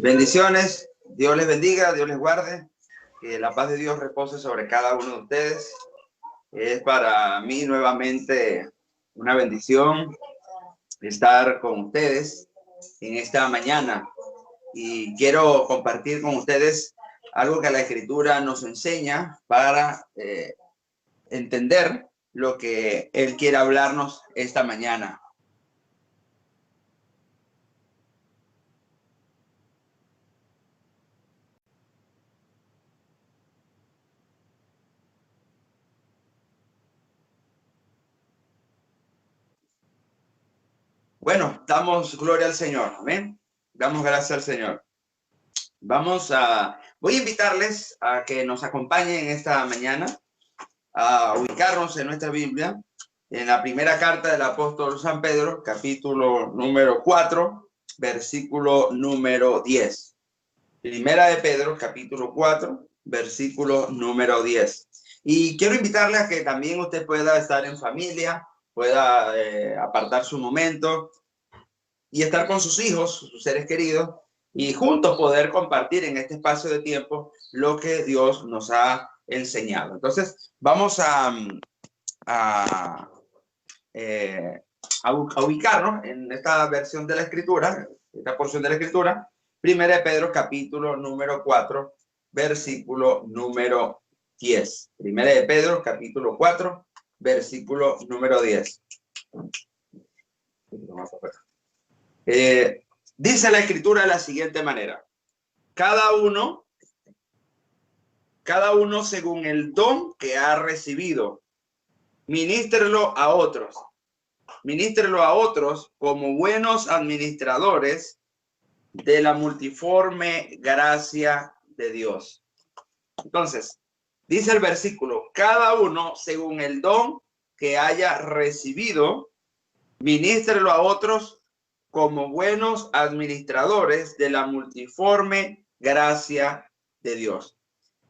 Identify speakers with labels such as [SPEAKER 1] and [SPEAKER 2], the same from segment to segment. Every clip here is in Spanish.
[SPEAKER 1] Bendiciones, Dios les bendiga, Dios les guarde, que la paz de Dios repose sobre cada uno de ustedes. Es para mí nuevamente una bendición estar con ustedes en esta mañana y quiero compartir con ustedes algo que la Escritura nos enseña para entender lo que Él quiere hablarnos esta mañana. Bueno, damos gloria al Señor, amén. Damos gracias al Señor. Voy a invitarles a que nos acompañen esta mañana a ubicarnos en nuestra Biblia, en la primera carta del apóstol San Pedro, capítulo número 4, versículo número 10. Primera de Pedro, capítulo 4, versículo número 10. Y quiero invitarle a que también usted pueda estar en familia, pueda apartar su momento y estar con sus hijos, sus seres queridos, y juntos poder compartir en este espacio de tiempo lo que Dios nos ha enseñado. Entonces, vamos a ubicarnos en esta versión de la Escritura, esta porción de la Escritura, Primera de Pedro, capítulo número 4, versículo número 10. Primera de Pedro, capítulo 4, versículo número 10. Dice la Escritura de la siguiente manera: cada uno según el don que ha recibido, ministrelo a otros como buenos administradores de la multiforme gracia de Dios. Entonces, dice el versículo: cada uno según el don que haya recibido, ministrelo a otros como buenos administradores de la multiforme gracia de Dios.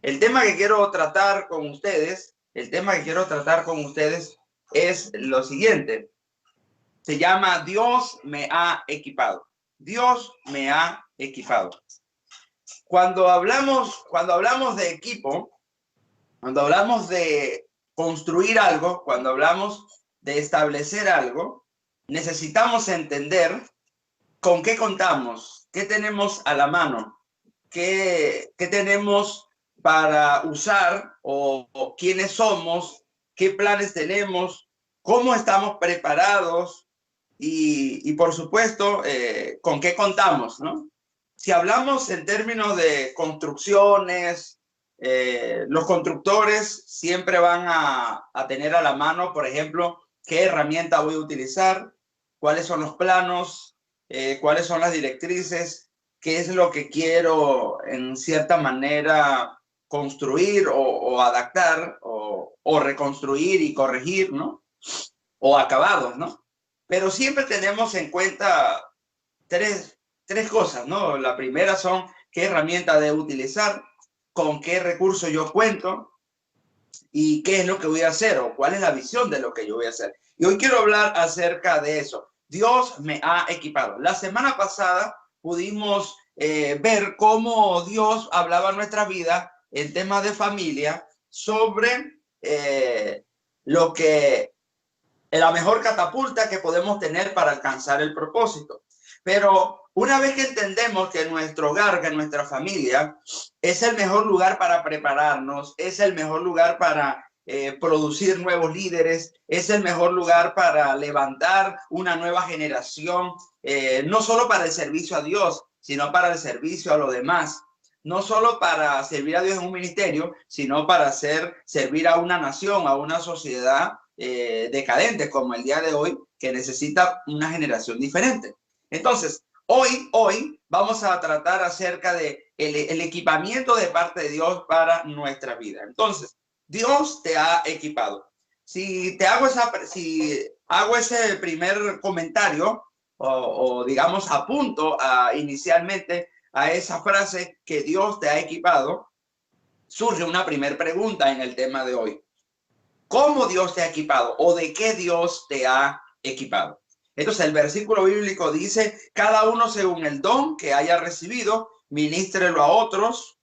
[SPEAKER 1] El tema que quiero tratar con ustedes, es lo siguiente. Se llama Dios me ha equipado. Dios me ha equipado. Cuando hablamos de equipo, cuando hablamos de construir algo, cuando hablamos de establecer algo, necesitamos entender con qué contamos, qué tenemos a la mano, qué tenemos para usar o quiénes somos, qué planes tenemos, cómo estamos preparados y por supuesto, con qué contamos, ¿no? Si hablamos en términos de construcciones, los constructores siempre van a tener a la mano, por ejemplo, qué herramienta voy a utilizar, cuáles son los planos, cuáles son las directrices, qué es lo que quiero en cierta manera construir o adaptar o reconstruir y corregir, ¿no? O acabados, ¿no? Pero siempre tenemos en cuenta tres cosas, ¿no? La primera son qué herramienta debo utilizar, con qué recurso yo cuento y qué es lo que voy a hacer o cuál es la visión de lo que yo voy a hacer. Y hoy quiero hablar acerca de eso. Dios me ha equipado. La semana pasada pudimos ver cómo Dios hablaba en nuestra vida en temas de familia sobre la mejor catapulta que podemos tener para alcanzar el propósito. Pero una vez que entendemos que nuestro hogar, que nuestra familia es el mejor lugar para prepararnos, es el mejor lugar para producir nuevos líderes, es el mejor lugar para levantar una nueva generación, no solo para el servicio a Dios, sino para el servicio a los demás. No solo para servir a Dios en un ministerio, sino para servir a una nación, a una sociedad decadente como el día de hoy, que necesita una generación diferente. Entonces, hoy vamos a tratar acerca de el equipamiento de parte de Dios para nuestra vida. Entonces, Dios te ha equipado. Si hago ese primer comentario o digamos apunto inicialmente a esa frase que Dios te ha equipado, surge una primera pregunta en el tema de hoy. ¿Cómo Dios te ha equipado o de qué Dios te ha equipado? Entonces el versículo bíblico dice: cada uno según el don que haya recibido, Ministrelo a otros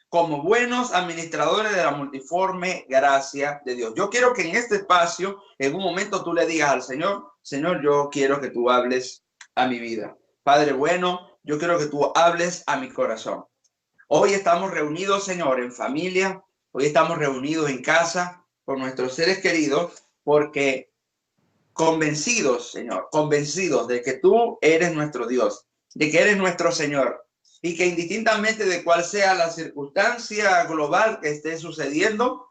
[SPEAKER 1] como buenos administradores de la multiforme gracia de Dios. Yo quiero que en este espacio, en un momento tú le digas al Señor, Señor, yo quiero que tú hables a mi vida. Padre bueno, yo quiero que tú hables a mi corazón. Hoy estamos reunidos, Señor, en familia. Hoy estamos reunidos en casa con nuestros seres queridos porque convencidos, Señor, convencidos de que tú eres nuestro Dios, de que eres nuestro Señor y que indistintamente de cuál sea la circunstancia global que esté sucediendo,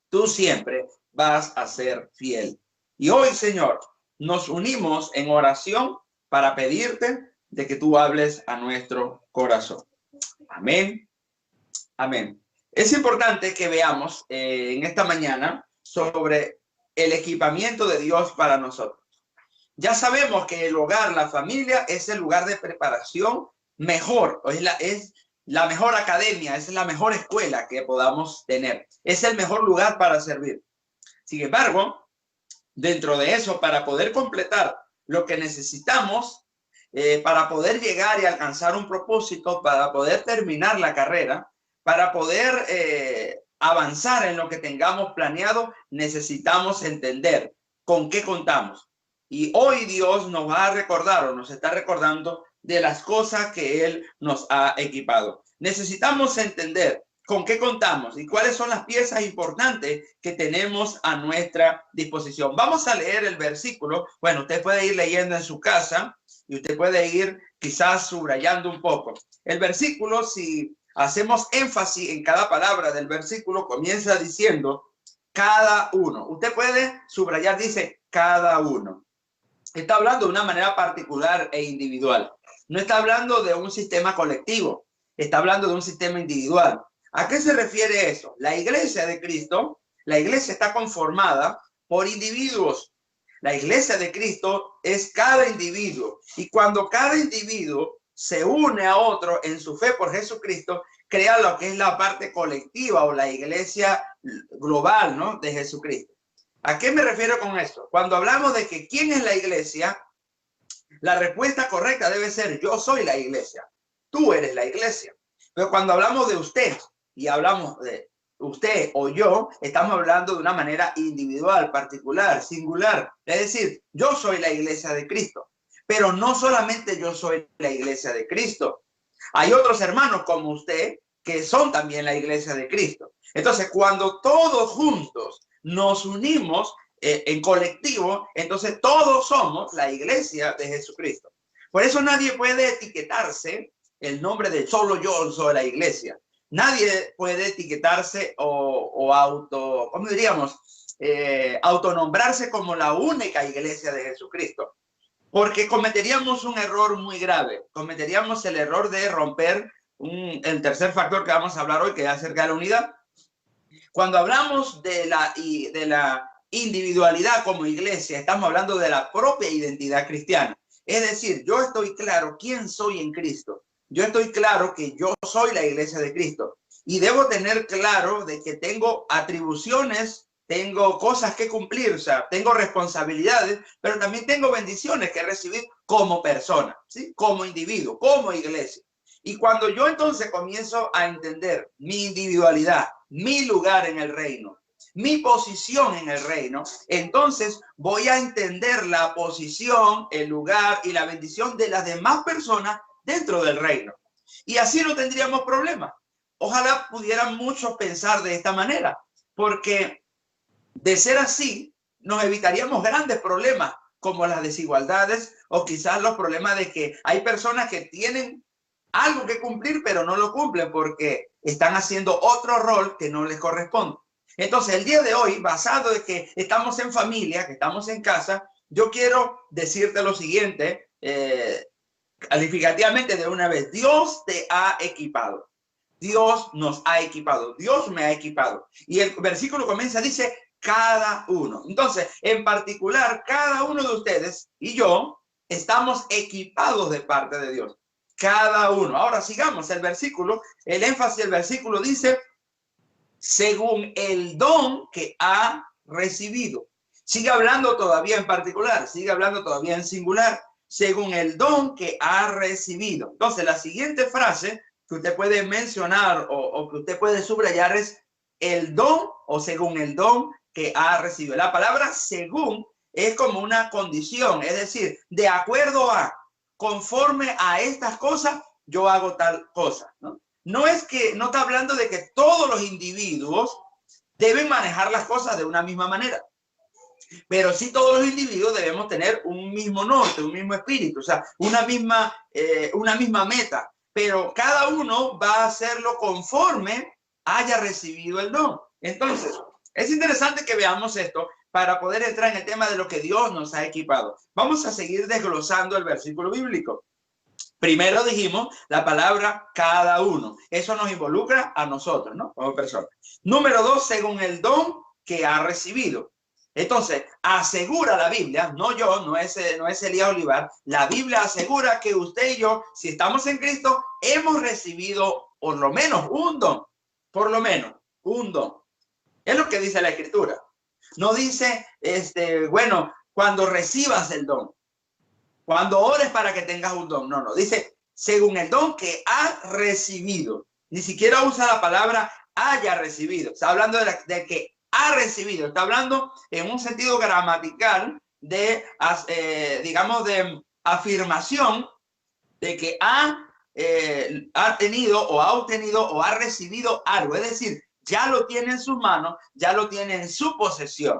[SPEAKER 1] tú siempre vas a ser fiel. Y hoy, Señor, nos unimos en oración para pedirte de que tú hables a nuestro corazón. Amén. Amén. Es importante que veamos en esta mañana sobre el equipamiento de Dios para nosotros. Ya sabemos que el hogar, la familia, es el lugar de preparación mejor, es la mejor academia, es la mejor escuela que podamos tener. Es el mejor lugar para servir. Sin embargo, dentro de eso, para poder completar lo que necesitamos, para poder llegar y alcanzar un propósito, para poder terminar la carrera, para poder avanzar en lo que tengamos planeado, necesitamos entender con qué contamos. Y hoy Dios nos va a recordar o nos está recordando de las cosas que Él nos ha equipado. Necesitamos entender con qué contamos y cuáles son las piezas importantes que tenemos a nuestra disposición. Vamos a leer el versículo. Bueno, usted puede ir leyendo en su casa y usted puede ir quizás subrayando un poco. El versículo, si hacemos énfasis en cada palabra del versículo, comienza diciendo cada uno. Usted puede subrayar, dice cada uno. Está hablando de una manera particular e individual. No está hablando de un sistema colectivo. Está hablando de un sistema individual. ¿A qué se refiere eso? La iglesia de Cristo, la iglesia está conformada por individuos. La iglesia de Cristo es cada individuo. Y cuando cada individuo se une a otro en su fe por Jesucristo, crea lo que es la parte colectiva o la iglesia global, ¿no?, de Jesucristo. ¿A qué me refiero con esto? Cuando hablamos de que ¿quién es la iglesia? La respuesta correcta debe ser yo soy la iglesia. Tú eres la iglesia. Pero cuando hablamos de usted y hablamos de usted o yo, estamos hablando de una manera individual, particular, singular. Es decir, yo soy la iglesia de Cristo. Pero no solamente yo soy la iglesia de Cristo. Hay otros hermanos como usted que son también la iglesia de Cristo. Entonces, cuando todos juntos nos unimos en colectivo, entonces todos somos la iglesia de Jesucristo. Por eso nadie puede etiquetarse el nombre de solo yo soy la iglesia. Nadie puede etiquetarse ¿cómo diríamos? Autonombrarse como la única iglesia de Jesucristo. Porque cometeríamos un error muy grave. Cometeríamos el error de romper el tercer factor que vamos a hablar hoy, que es acerca de la unidad. Cuando hablamos de la individualidad como iglesia, estamos hablando de la propia identidad cristiana. Es decir, yo estoy claro quién soy en Cristo. Yo estoy claro que yo soy la iglesia de Cristo. Y debo tener claro de que tengo atribuciones, tengo cosas que cumplir, o sea, tengo responsabilidades, pero también tengo bendiciones que recibir como persona, ¿sí? Como individuo, como iglesia. Y cuando yo entonces comienzo a entender mi individualidad, mi lugar en el reino, mi posición en el reino, entonces voy a entender la posición, el lugar y la bendición de las demás personas dentro del reino. Y así no tendríamos problemas. Ojalá pudieran muchos pensar de esta manera, porque de ser así, nos evitaríamos grandes problemas como las desigualdades o quizás los problemas de que hay personas que tienen algo que cumplir, pero no lo cumplen porque están haciendo otro rol que no les corresponde. Entonces, el día de hoy, basado en que estamos en familia, que estamos en casa, yo quiero decirte lo siguiente, calificativamente de una vez. Dios te ha equipado. Dios nos ha equipado. Dios me ha equipado. Y el versículo comienza, dice, cada uno. Entonces, en particular, cada uno de ustedes y yo estamos equipados de parte de Dios. Cada uno. Ahora sigamos el versículo. El énfasis del versículo dice, según el don que ha recibido. Sigue hablando todavía en particular, sigue hablando todavía en singular. según el don que ha recibido. Entonces, la siguiente frase que usted puede mencionar o que usted puede subrayar es el don o según el don que ha recibido. La palabra según es como una condición, es decir, de acuerdo a, conforme a estas cosas, yo hago tal cosa, ¿no? No es que, no está hablando de que todos los individuos deben manejar las cosas de una misma manera, pero sí todos los individuos debemos tener un mismo norte, un mismo espíritu, o sea, una misma meta, pero cada uno va a hacerlo conforme haya recibido el don. Entonces, es interesante que veamos esto para poder entrar en el tema de lo que Dios nos ha equipado. Vamos a seguir desglosando el versículo bíblico. Primero dijimos la palabra cada uno. Eso nos involucra a nosotros, ¿no? Como personas. Número 2, según el don que ha recibido. Entonces, asegura la Biblia, no yo, no es Elías Olivar, la Biblia asegura que usted y yo, si estamos en Cristo, hemos recibido por lo menos un don, por lo menos un don. Es lo que dice la Escritura. No dice, bueno, cuando recibas el don, cuando ores para que tengas un don. No, no, dice, según el don que has recibido. Ni siquiera usa la palabra haya recibido. Está hablando de que ha recibido. Está hablando en un sentido gramatical de, digamos, de afirmación de que ha tenido o ha obtenido o ha recibido algo. Es decir, ya lo tiene en sus manos, ya lo tiene en su posesión.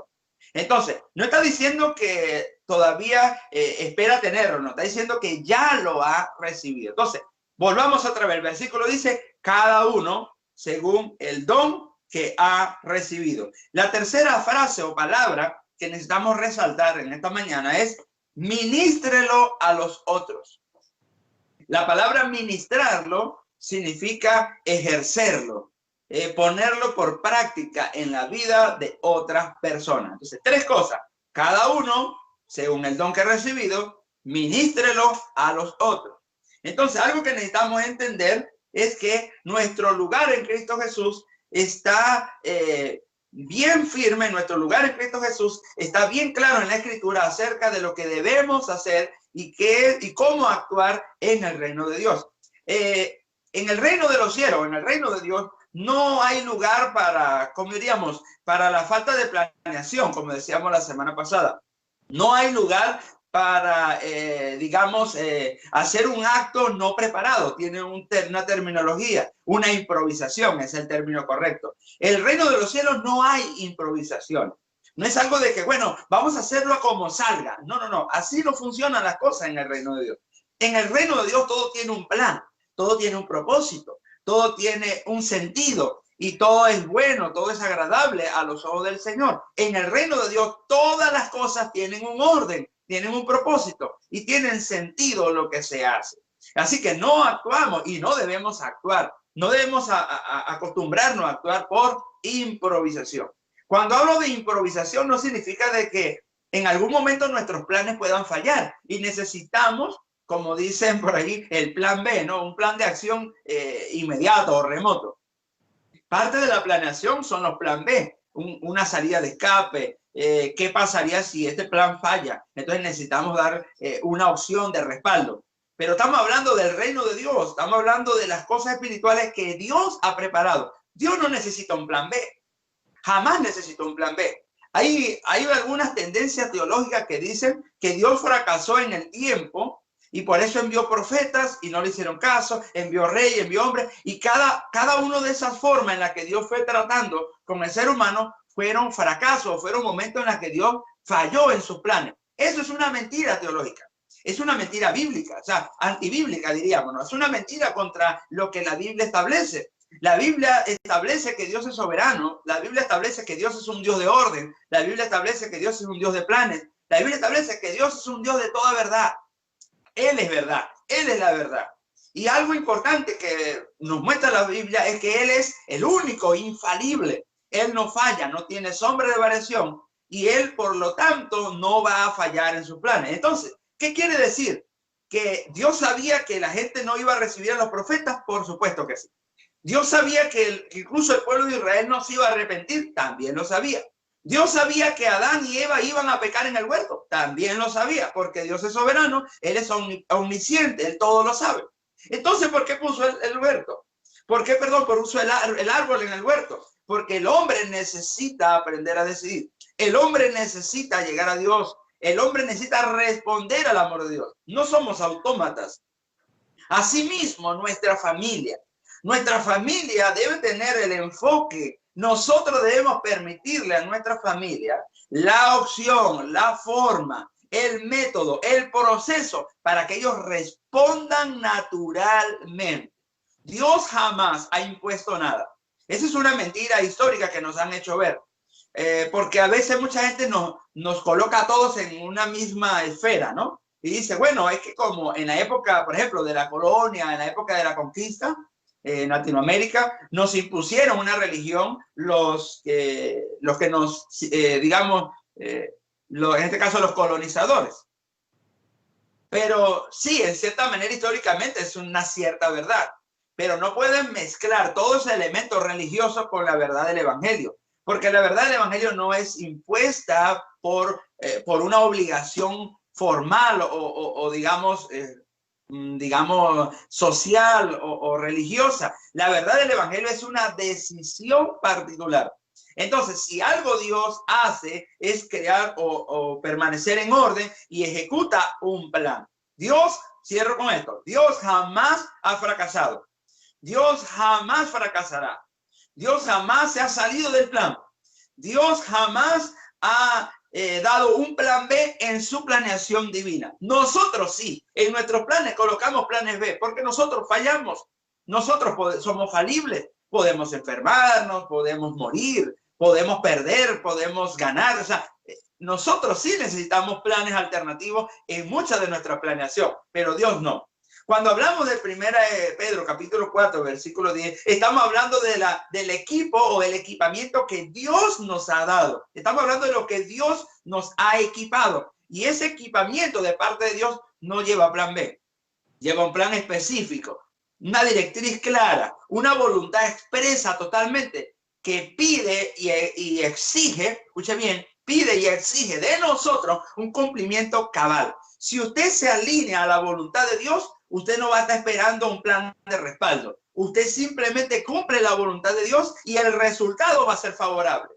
[SPEAKER 1] Entonces, no está diciendo que todavía espera tenerlo, no está diciendo que ya lo ha recibido. Entonces, volvamos otra vez. El versículo dice, cada uno según el don que ha recibido. La tercera frase o palabra que necesitamos resaltar en esta mañana es, ministrelo a los otros. La palabra ministrarlo significa ejercerlo. Ponerlo por práctica en la vida de otras personas. Entonces, tres cosas. Cada uno, según el don que ha recibido, ministrelo a los otros. Entonces, algo que necesitamos entender es que nuestro lugar en Cristo Jesús está bien firme. Nuestro lugar en Cristo Jesús está bien claro en la Escritura acerca de lo que debemos hacer y cómo actuar en el reino de Dios. En el reino de los cielos, en el reino de Dios, no hay lugar para, como diríamos, para la falta de planeación, como decíamos la semana pasada. No hay lugar para, digamos, hacer un acto no preparado. Tiene una terminología, una improvisación, es el término correcto. En el reino de los cielos no hay improvisación. No es algo de que, bueno, vamos a hacerlo como salga. No, no, no. Así no funcionan las cosas en el reino de Dios. En el reino de Dios todo tiene un plan, todo tiene un propósito. Todo tiene un sentido y todo es bueno, todo es agradable a los ojos del Señor. En el reino de Dios, todas las cosas tienen un orden, tienen un propósito y tienen sentido lo que se hace. Así que no actuamos y no debemos actuar. No debemos acostumbrarnos a actuar por improvisación. Cuando hablo de improvisación, no significa de que en algún momento nuestros planes puedan fallar y necesitamos, como dicen por ahí, el plan B, ¿no? Un plan de acción inmediato o remoto. Parte de la planeación son los plan B, una salida de escape. ¿Qué pasaría si este plan falla? Entonces necesitamos dar una opción de respaldo. Pero estamos hablando del reino de Dios, estamos hablando de las cosas espirituales que Dios ha preparado. Dios no necesita un plan B, jamás necesita un plan B. Hay algunas tendencias teológicas que dicen que Dios fracasó en el tiempo y por eso envió profetas y no le hicieron caso, envió rey, envió hombre, y cada una de esas formas en las que Dios fue tratando con el ser humano fueron fracasos, fueron momentos en los que Dios falló en sus planes. Eso es una mentira teológica, es una mentira bíblica, o sea, antibíblica diríamos, ¿no? Es una mentira contra lo que la Biblia establece. La Biblia establece que Dios es soberano, la Biblia establece que Dios es un Dios de orden, la Biblia establece que Dios es un Dios de planes, la Biblia establece que Dios es un Dios de toda verdad. Él es verdad, Él es la verdad. Y algo importante que nos muestra la Biblia es que Él es el único, infalible. Él no falla, no tiene sombra de variación y Él, por lo tanto, no va a fallar en sus planes. Entonces, ¿qué quiere decir? ¿Que Dios sabía que la gente no iba a recibir a los profetas? Por supuesto que sí. ¿Dios sabía que incluso el pueblo de Israel no se iba a arrepentir? También lo sabía. Dios sabía que Adán y Eva iban a pecar en el huerto. También lo sabía, porque Dios es soberano, Él es omnisciente, Él todo lo sabe. Entonces, ¿por qué puso el huerto? ¿Por qué, perdón, puso el árbol en el huerto? Porque el hombre necesita aprender a decidir. El hombre necesita llegar a Dios. El hombre necesita responder al amor de Dios. No somos autómatas. Asimismo, nuestra familia debe tener el enfoque. Nosotros debemos permitirle a nuestra familia la opción, la forma, el método, el proceso para que ellos respondan naturalmente. Dios jamás ha impuesto nada. Esa es una mentira histórica que nos han hecho ver. Porque a veces mucha gente nos coloca a todos en una misma esfera, ¿no? Y dice, bueno, es que como en la época, por ejemplo, de la colonia, en la época de la conquista, en Latinoamérica, nos impusieron una religión los que nos, digamos, en este caso los colonizadores. Pero sí, en cierta manera históricamente es una cierta verdad, pero no pueden mezclar todos esos elementos religiosos con la verdad del evangelio, porque la verdad del evangelio no es impuesta por una obligación formal o digamos, social o religiosa. La verdad del evangelio es una decisión particular. Entonces, si algo Dios hace es crear o permanecer en orden y ejecuta un plan. Dios, cierro con esto, Dios jamás ha fracasado. Dios jamás fracasará. Dios jamás se ha salido del plan. Dios jamás ha dado un plan B en su planeación divina. Nosotros sí, en nuestros planes colocamos planes B porque nosotros fallamos. Nosotros somos falibles. Podemos enfermarnos, podemos morir, podemos perder, podemos ganar. O sea, nosotros sí necesitamos planes alternativos en mucha de nuestra planeación, pero Dios no. Cuando hablamos de 1 Pedro capítulo 4, versículo 10, estamos hablando del equipo o el equipamiento que Dios nos ha dado. Estamos hablando de lo que Dios nos ha equipado. Y ese equipamiento de parte de Dios no lleva plan B. Lleva un plan específico, una directriz clara, una voluntad expresa totalmente que pide y exige, escuche bien, pide y exige de nosotros un cumplimiento cabal. Si usted se alinea a la voluntad de Dios, usted no va a estar esperando un plan de respaldo. Usted simplemente cumple la voluntad de Dios y el resultado va a ser favorable.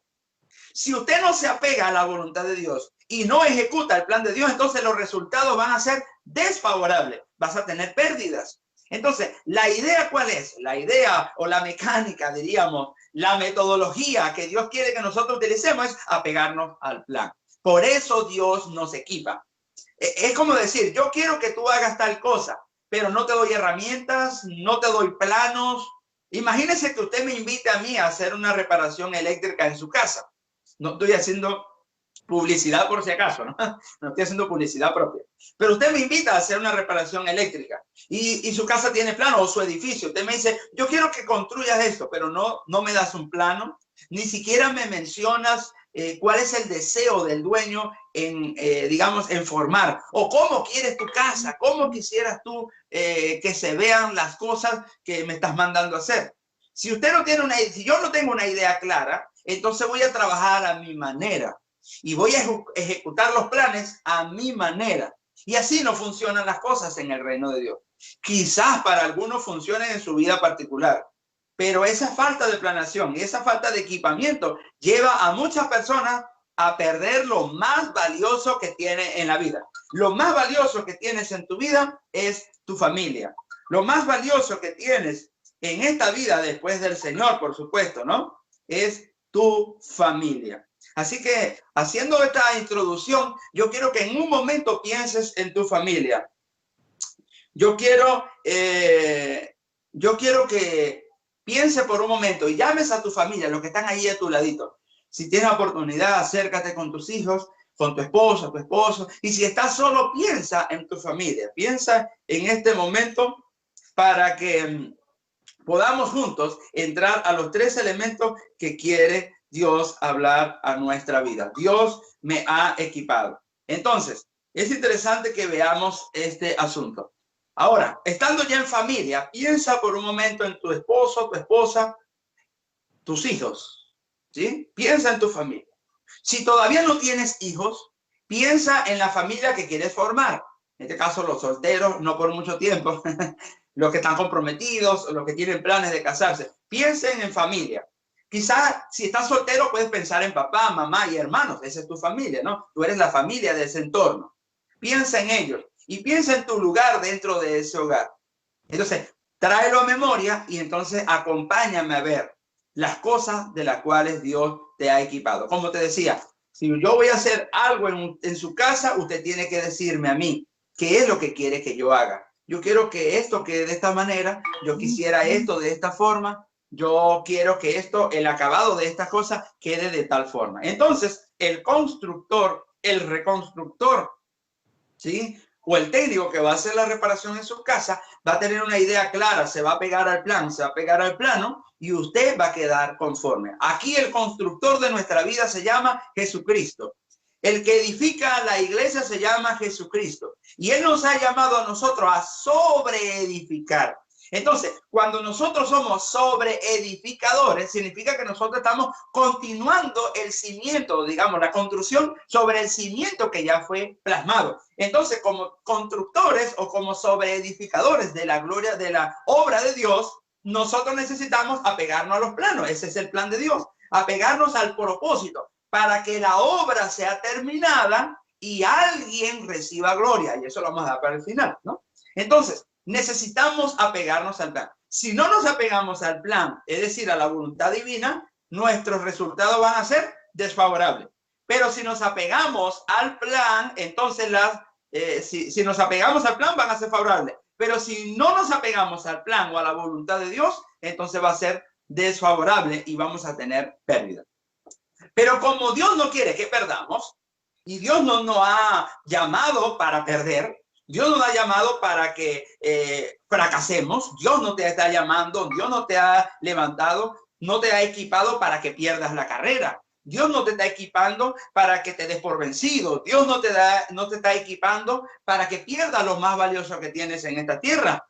[SPEAKER 1] Si usted no se apega a la voluntad de Dios y no ejecuta el plan de Dios, entonces los resultados van a ser desfavorables. Vas a tener pérdidas. Entonces, ¿la idea cuál es? La idea o la mecánica, diríamos, la metodología que Dios quiere que nosotros utilicemos es apegarnos al plan. Por eso Dios nos equipa. Es como decir, yo quiero que tú hagas tal cosa, pero no te doy herramientas, no te doy planos. Imagínese que usted me invite a mí a hacer una reparación eléctrica en su casa. No estoy haciendo publicidad por si acaso, ¿no? No estoy haciendo publicidad propia. Pero usted me invita a hacer una reparación eléctrica y su casa tiene plano o su edificio. Usted me dice, yo quiero que construyas esto, pero no me das un plano, ni siquiera me mencionas cuál es el deseo del dueño digamos, en formar, o cómo quieres tu casa, cómo quisieras tú que se vean las cosas que me estás mandando a hacer. Si usted no tiene si yo no tengo una idea clara, entonces voy a trabajar a mi manera y voy a ejecutar los planes a mi manera. Y así no funcionan las cosas en el reino de Dios. Quizás para algunos funcionen en su vida particular, pero esa falta de planeación y esa falta de equipamiento lleva a muchas personas a perder lo más valioso que tiene en la vida. Lo más valioso que tienes en tu vida es tu familia. Lo más valioso que tienes en esta vida, después del Señor, por supuesto, ¿no? Es tu familia. Así que, haciendo esta introducción, yo quiero que en un momento pienses en tu familia. Yo quiero que piense por un momento y llames a tu familia, los que están ahí a tu ladito. Si tienes oportunidad, acércate con tus hijos, con tu esposa, tu esposo. Y si estás solo, piensa en tu familia. Piensa en este momento para que podamos juntos entrar a los 3 elementos que quiere Dios hablar a nuestra vida. Dios me ha equipado. Entonces, es interesante que veamos este asunto. Ahora, estando ya en familia, piensa por un momento en tu esposo, tu esposa, tus hijos, ¿sí? Piensa en tu familia. Si todavía no tienes hijos, piensa en la familia que quieres formar. En este caso, los solteros, no por mucho tiempo, los que están comprometidos, los que tienen planes de casarse. Piensen en familia. Quizás si estás soltero puedes pensar en papá, mamá y hermanos. Esa es tu familia, ¿no? Tú eres la familia de ese entorno. Piensa en ellos y piensa en tu lugar dentro de ese hogar. Entonces, tráelo a memoria y entonces acompáñame a ver las cosas de las cuales Dios te ha equipado. Como te decía, si yo voy a hacer algo en su casa, usted tiene que decirme a mí qué es lo que quiere que yo haga. Yo quiero que esto quede de esta manera, yo quisiera esto de esta forma, yo quiero que esto, el acabado de esta cosa quede de tal forma. Entonces, el constructor, el reconstructor, ¿sí? O el técnico que va a hacer la reparación en su casa va a tener una idea clara, se va a pegar al plan, se va a pegar al plano y usted va a quedar conforme. Aquí el constructor de nuestra vida se llama Jesucristo. El que edifica la iglesia se llama Jesucristo. Y Él nos ha llamado a nosotros a sobreedificar. Entonces, cuando nosotros somos sobreedificadores, significa que nosotros estamos continuando el cimiento, digamos, la construcción sobre el cimiento que ya fue plasmado. Entonces, como constructores o como sobreedificadores de la gloria, de la obra de Dios, nosotros necesitamos apegarnos a los planos. Ese es el plan de Dios, apegarnos al propósito para que la obra sea terminada y alguien reciba gloria. Y eso lo vamos a dar para el final, ¿no? Entonces, necesitamos apegarnos al plan. Si no nos apegamos al plan, es decir, a la voluntad divina, nuestros resultados van a ser desfavorables. Pero si nos apegamos al plan, entonces si nos apegamos al plan, van a ser favorables. Pero si no nos apegamos al plan o a la voluntad de Dios, entonces va a ser desfavorable y vamos a tener pérdida. Pero como Dios no quiere que perdamos, y Dios no nos ha llamado para perder, Dios nos ha llamado para que fracasemos. Dios no te está llamando, Dios no te ha levantado, no te ha equipado para que pierdas la carrera. Dios no te está equipando para que te des por vencido. Dios no te está equipando para que pierdas lo más valioso que tienes en esta tierra.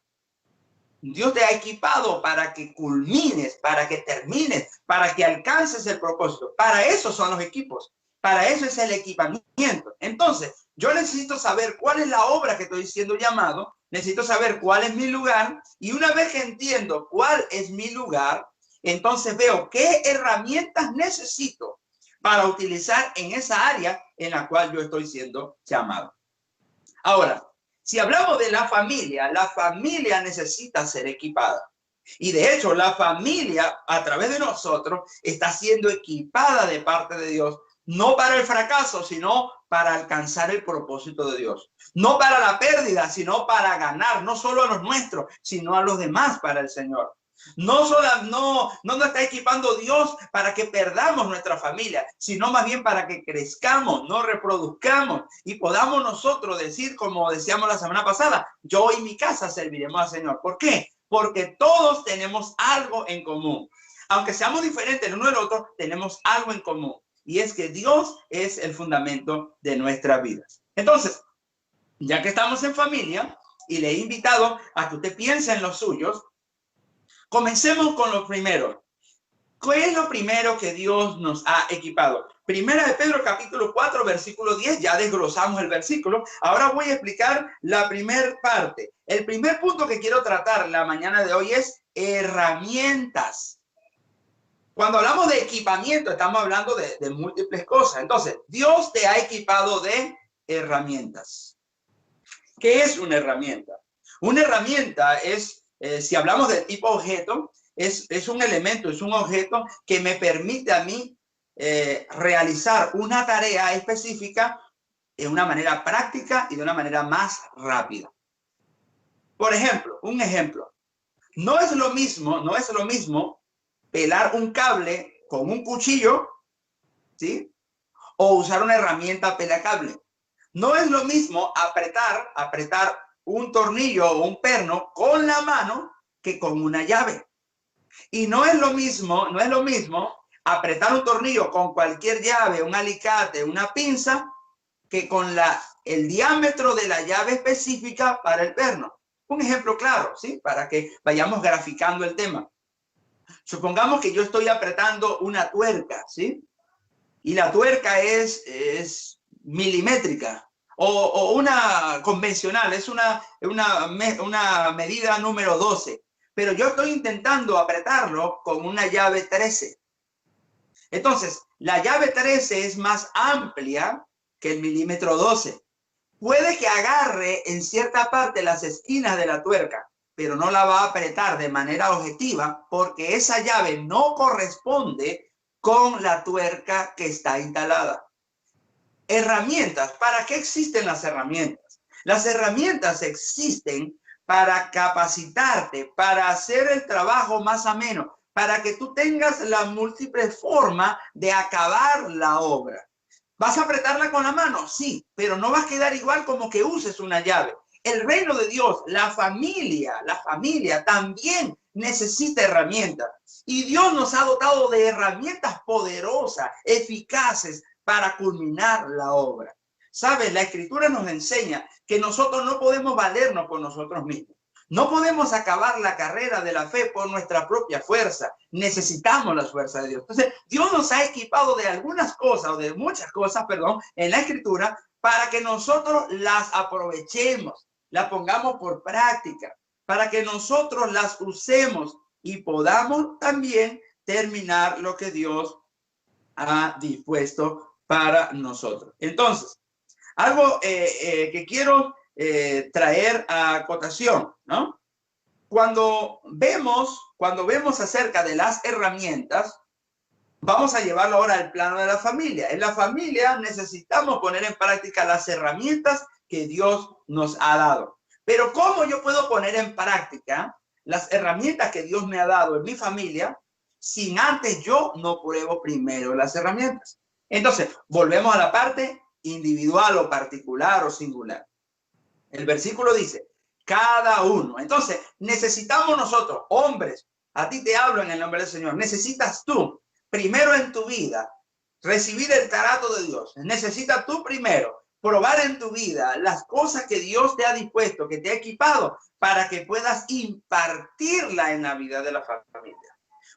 [SPEAKER 1] Dios te ha equipado para que culmines, para que termines, para que alcances el propósito. Para eso son los equipos. Para eso es el equipamiento. Entonces, yo necesito saber cuál es la obra que estoy siendo llamado, necesito saber cuál es mi lugar, y una vez que entiendo cuál es mi lugar, entonces veo qué herramientas necesito para utilizar en esa área en la cual yo estoy siendo llamado. Ahora, si hablamos de la familia necesita ser equipada. Y de hecho, la familia, a través de nosotros, está siendo equipada de parte de Dios, no para el fracaso, sino para alcanzar el propósito de Dios. No para la pérdida, sino para ganar, no solo a los nuestros, sino a los demás para el Señor. No nos está equipando Dios para que perdamos nuestra familia, sino más bien para que crezcamos, nos reproduzcamos y podamos nosotros decir, como decíamos la semana pasada, yo y mi casa serviremos al Señor. ¿Por qué? Porque todos tenemos algo en común. Aunque seamos diferentes el uno del otro, tenemos algo en común. Y es que Dios es el fundamento de nuestras vidas. Entonces, ya que estamos en familia y le he invitado a que usted piense en los suyos, comencemos con lo primero. ¿Qué es lo primero que Dios nos ha equipado? Primera de Pedro, capítulo 4, versículo 10. Ya desglosamos el versículo. Ahora voy a explicar la primera parte. El primer punto que quiero tratar la mañana de hoy es herramientas. Cuando hablamos de equipamiento, estamos hablando de múltiples cosas. Entonces, Dios te ha equipado de herramientas. ¿Qué es una herramienta? Una herramienta es, si hablamos de tipo objeto, es un elemento, es un objeto que me permite a mí realizar una tarea específica de una manera práctica y de una manera más rápida. Por ejemplo, un ejemplo. No es lo mismo pelar un cable con un cuchillo, ¿sí? O usar una herramienta pelacable. No es lo mismo apretar un tornillo o un perno con la mano que con una llave. Y no es lo mismo apretar un tornillo con cualquier llave, un alicate, una pinza, que con el diámetro de la llave específica para el perno. Un ejemplo claro, ¿sí? Para que vayamos graficando el tema. Supongamos que yo estoy apretando una tuerca, ¿sí? y la tuerca es milimétrica o una convencional, es una medida número 12, pero yo estoy intentando apretarlo con una llave 13. Entonces, la llave 13 es más amplia que el milímetro 12. Puede que agarre en cierta parte las esquinas de la tuerca, pero no la va a apretar de manera objetiva porque esa llave no corresponde con la tuerca que está instalada. Herramientas. ¿Para qué existen las herramientas? Las herramientas existen para capacitarte, para hacer el trabajo más ameno, para que tú tengas la múltiple forma de acabar la obra. ¿Vas a apretarla con la mano? Sí, pero no va a quedar igual como que uses una llave. El reino de Dios, la familia también necesita herramientas. Y Dios nos ha dotado de herramientas poderosas, eficaces para culminar la obra. ¿Sabes? La Escritura nos enseña que nosotros no podemos valernos por nosotros mismos. No podemos acabar la carrera de la fe por nuestra propia fuerza. Necesitamos la fuerza de Dios. Entonces, Dios nos ha equipado de algunas cosas, o de muchas cosas, perdón, en la Escritura, para que nosotros las aprovechemos, las pongamos por práctica, para que nosotros las usemos y podamos también terminar lo que Dios ha dispuesto para nosotros. Entonces, algo que quiero traer a cotación, ¿no? Cuando vemos acerca de las herramientas, vamos a llevarlo ahora al plano de la familia. En la familia necesitamos poner en práctica las herramientas que Dios nos ha dado. Pero ¿cómo yo puedo poner en práctica las herramientas que Dios me ha dado en mi familia sin antes yo no pruebo primero las herramientas? Entonces, volvemos a la parte individual o particular o singular. El versículo dice, cada uno. Entonces, necesitamos nosotros, hombres, a ti te hablo en el nombre del Señor, necesitas tú, primero en tu vida, recibir el trato de Dios. Necesitas tú primero probar en tu vida las cosas que Dios te ha dispuesto, que te ha equipado, para que puedas impartirla en la vida de la familia.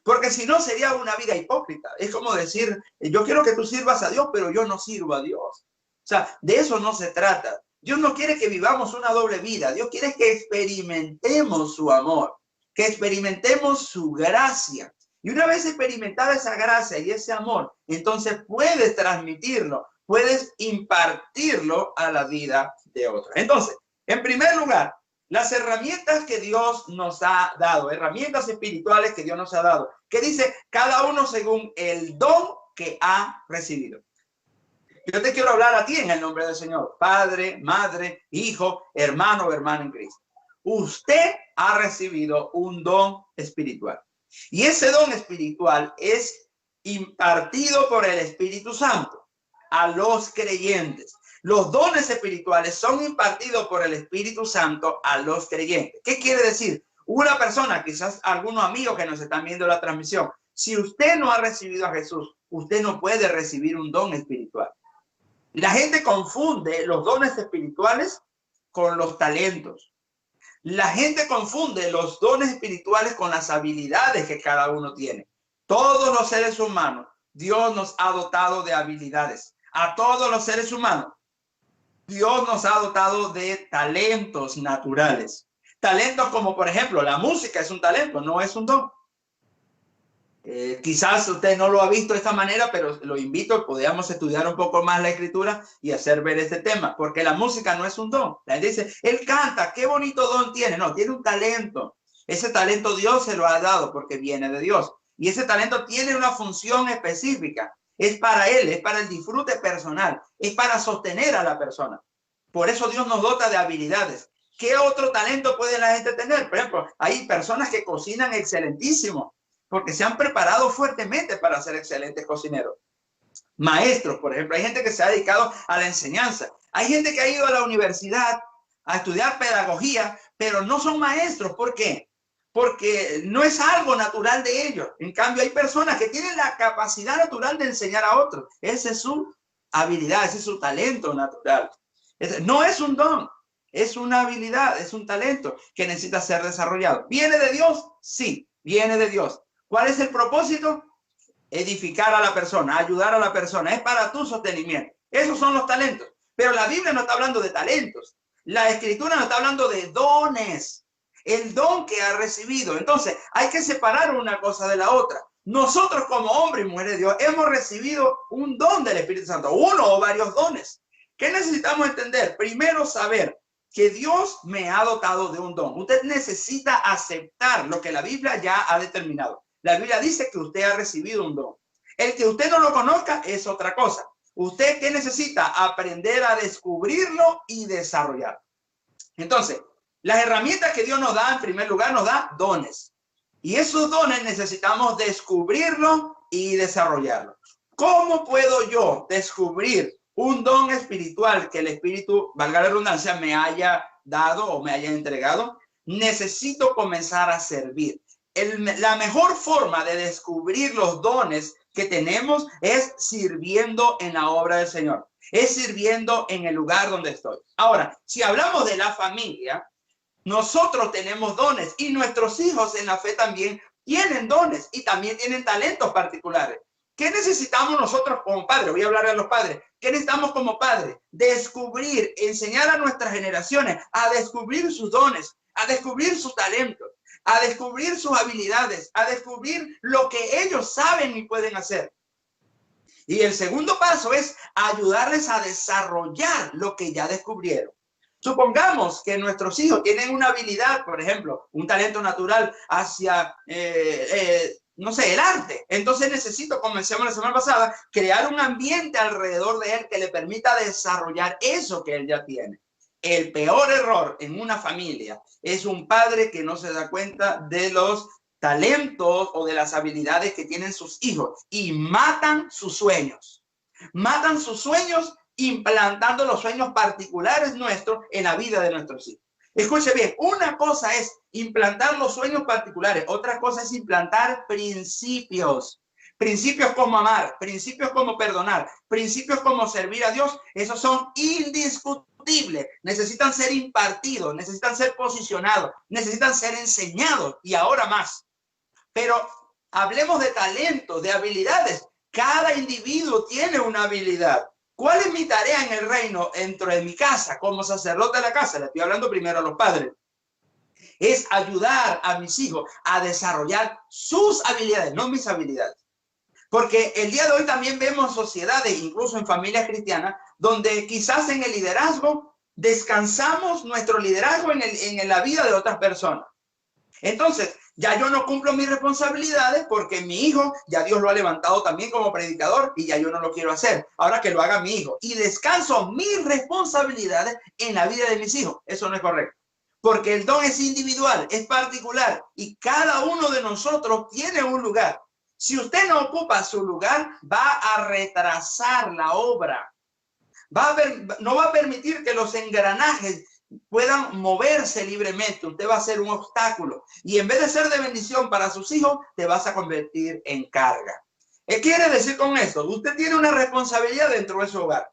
[SPEAKER 1] Porque si no, sería una vida hipócrita. Es como decir, yo quiero que tú sirvas a Dios, pero yo no sirvo a Dios. O sea, de eso no se trata. Dios no quiere que vivamos una doble vida. Dios quiere que experimentemos su amor, que experimentemos su gracia. Y una vez experimentada esa gracia y ese amor, entonces puedes transmitirlo, puedes impartirlo a la vida de otros. Entonces, en primer lugar, las herramientas que Dios nos ha dado, herramientas espirituales que Dios nos ha dado, que dice cada uno según el don que ha recibido. Yo te quiero hablar a ti en el nombre del Señor, padre, madre, hijo, hermano o hermana en Cristo. Usted ha recibido un don espiritual. Y ese don espiritual es impartido por el Espíritu Santo a los creyentes. Los dones espirituales son impartidos por el Espíritu Santo a los creyentes. ¿Qué quiere decir? Una persona, quizás algunos amigos que nos están viendo la transmisión, si usted no ha recibido a Jesús, usted no puede recibir un don espiritual. La gente confunde los dones espirituales con los talentos. La gente confunde los dones espirituales con las habilidades que cada uno tiene. Todos los seres humanos, Dios nos ha dotado de habilidades. A todos los seres humanos, Dios nos ha dotado de talentos naturales. Talentos como, por ejemplo, la música es un talento, no es un don. Quizás usted no lo ha visto de esta manera, pero lo invito, podríamos estudiar un poco más la escritura y hacer ver este tema, porque la música no es un don. La gente dice, él canta, qué bonito don tiene. No, tiene un talento. Ese talento Dios se lo ha dado porque viene de Dios. Y ese talento tiene una función específica. Es para él, es para el disfrute personal, es para sostener a la persona. Por eso Dios nos dota de habilidades. ¿Qué otro talento puede la gente tener? Por ejemplo, hay personas que cocinan excelentísimo, porque se han preparado fuertemente para ser excelentes cocineros. Maestros, por ejemplo, hay gente que se ha dedicado a la enseñanza. Hay gente que ha ido a la universidad a estudiar pedagogía, pero no son maestros. ¿Por qué? Porque no es algo natural de ellos. En cambio, hay personas que tienen la capacidad natural de enseñar a otros. Esa es su habilidad, ese es su talento natural. No es un don, es una habilidad, es un talento que necesita ser desarrollado. ¿Viene de Dios? Sí, viene de Dios. ¿Cuál es el propósito? edificar a la persona, ayudar a la persona, es para tu sostenimiento. Esos son los talentos. Pero la Biblia no está hablando de talentos. La Escritura no está hablando de dones. El don que ha recibido. Entonces, hay que separar una cosa de la otra. Nosotros como hombres y mujeres de Dios hemos recibido un don del Espíritu Santo, uno o varios dones. ¿Qué necesitamos entender? Primero, saber que Dios me ha dotado de un don. Usted necesita aceptar lo que la Biblia ya ha determinado. La Biblia dice que usted ha recibido un don. El que usted no lo conozca es otra cosa. ¿Usted qué necesita? Aprender a descubrirlo y desarrollar. Entonces, las herramientas que Dios nos da, en primer lugar, nos da dones. Y esos dones necesitamos descubrirlos y desarrollarlos. ¿Cómo puedo yo descubrir un don espiritual que el Espíritu, valga la redundancia, me haya dado o me haya entregado? Necesito comenzar a servir. La mejor forma de descubrir los dones que tenemos es sirviendo en la obra del Señor. Es sirviendo en el lugar donde estoy. Ahora, si hablamos de la familia, nosotros tenemos dones y nuestros hijos en la fe también tienen dones y también tienen talentos particulares. ¿Qué necesitamos nosotros como padres? Voy a hablar a los padres. ¿Qué necesitamos como padres? Descubrir, enseñar a nuestras generaciones a descubrir sus dones, a descubrir sus talentos, a descubrir sus habilidades, a descubrir lo que ellos saben y pueden hacer. Y el segundo paso es ayudarles a desarrollar lo que ya descubrieron. Supongamos que nuestros hijos tienen una habilidad, por ejemplo, un talento natural hacia, no sé, el arte. Entonces necesito, como decíamos la semana pasada, crear un ambiente alrededor de él que le permita desarrollar eso que él ya tiene. El peor error en una familia es un padre que no se da cuenta de los talentos o de las habilidades que tienen sus hijos y matan sus sueños. Matan sus sueños implantando los sueños particulares nuestros en la vida de nuestros hijos. Escuche bien, una cosa es implantar los sueños particulares, otra cosa es implantar principios. Principios como amar, principios como perdonar, principios como servir a Dios, esos son indiscutibles. Necesitan ser impartidos, necesitan ser posicionados, necesitan ser enseñados y ahora más. Pero hablemos de talentos, de habilidades. Cada individuo tiene una habilidad. ¿Cuál es mi tarea en el reino dentro de mi casa como sacerdote de la casa? Le estoy hablando primero a los padres. Es ayudar a mis hijos a desarrollar sus habilidades, no mis habilidades. Porque el día de hoy también vemos sociedades, incluso en familias cristianas, donde quizás en el liderazgo descansamos nuestro liderazgo en la vida de otras personas. Entonces, ya yo no cumplo mis responsabilidades porque mi hijo, ya Dios lo ha levantado también como predicador y ya yo no lo quiero hacer. Ahora que lo haga mi hijo. Y descanso mis responsabilidades en la vida de mis hijos. Eso no es correcto. Porque el don es individual, es particular y cada uno de nosotros tiene un lugar. Si usted no ocupa su lugar, va a retrasar la obra. No va a permitir que los engranajes puedan moverse libremente. Usted va a ser un obstáculo. Y en vez de ser de bendición para sus hijos, te vas a convertir en carga. ¿Qué quiere decir con esto? Usted tiene una responsabilidad dentro de su hogar.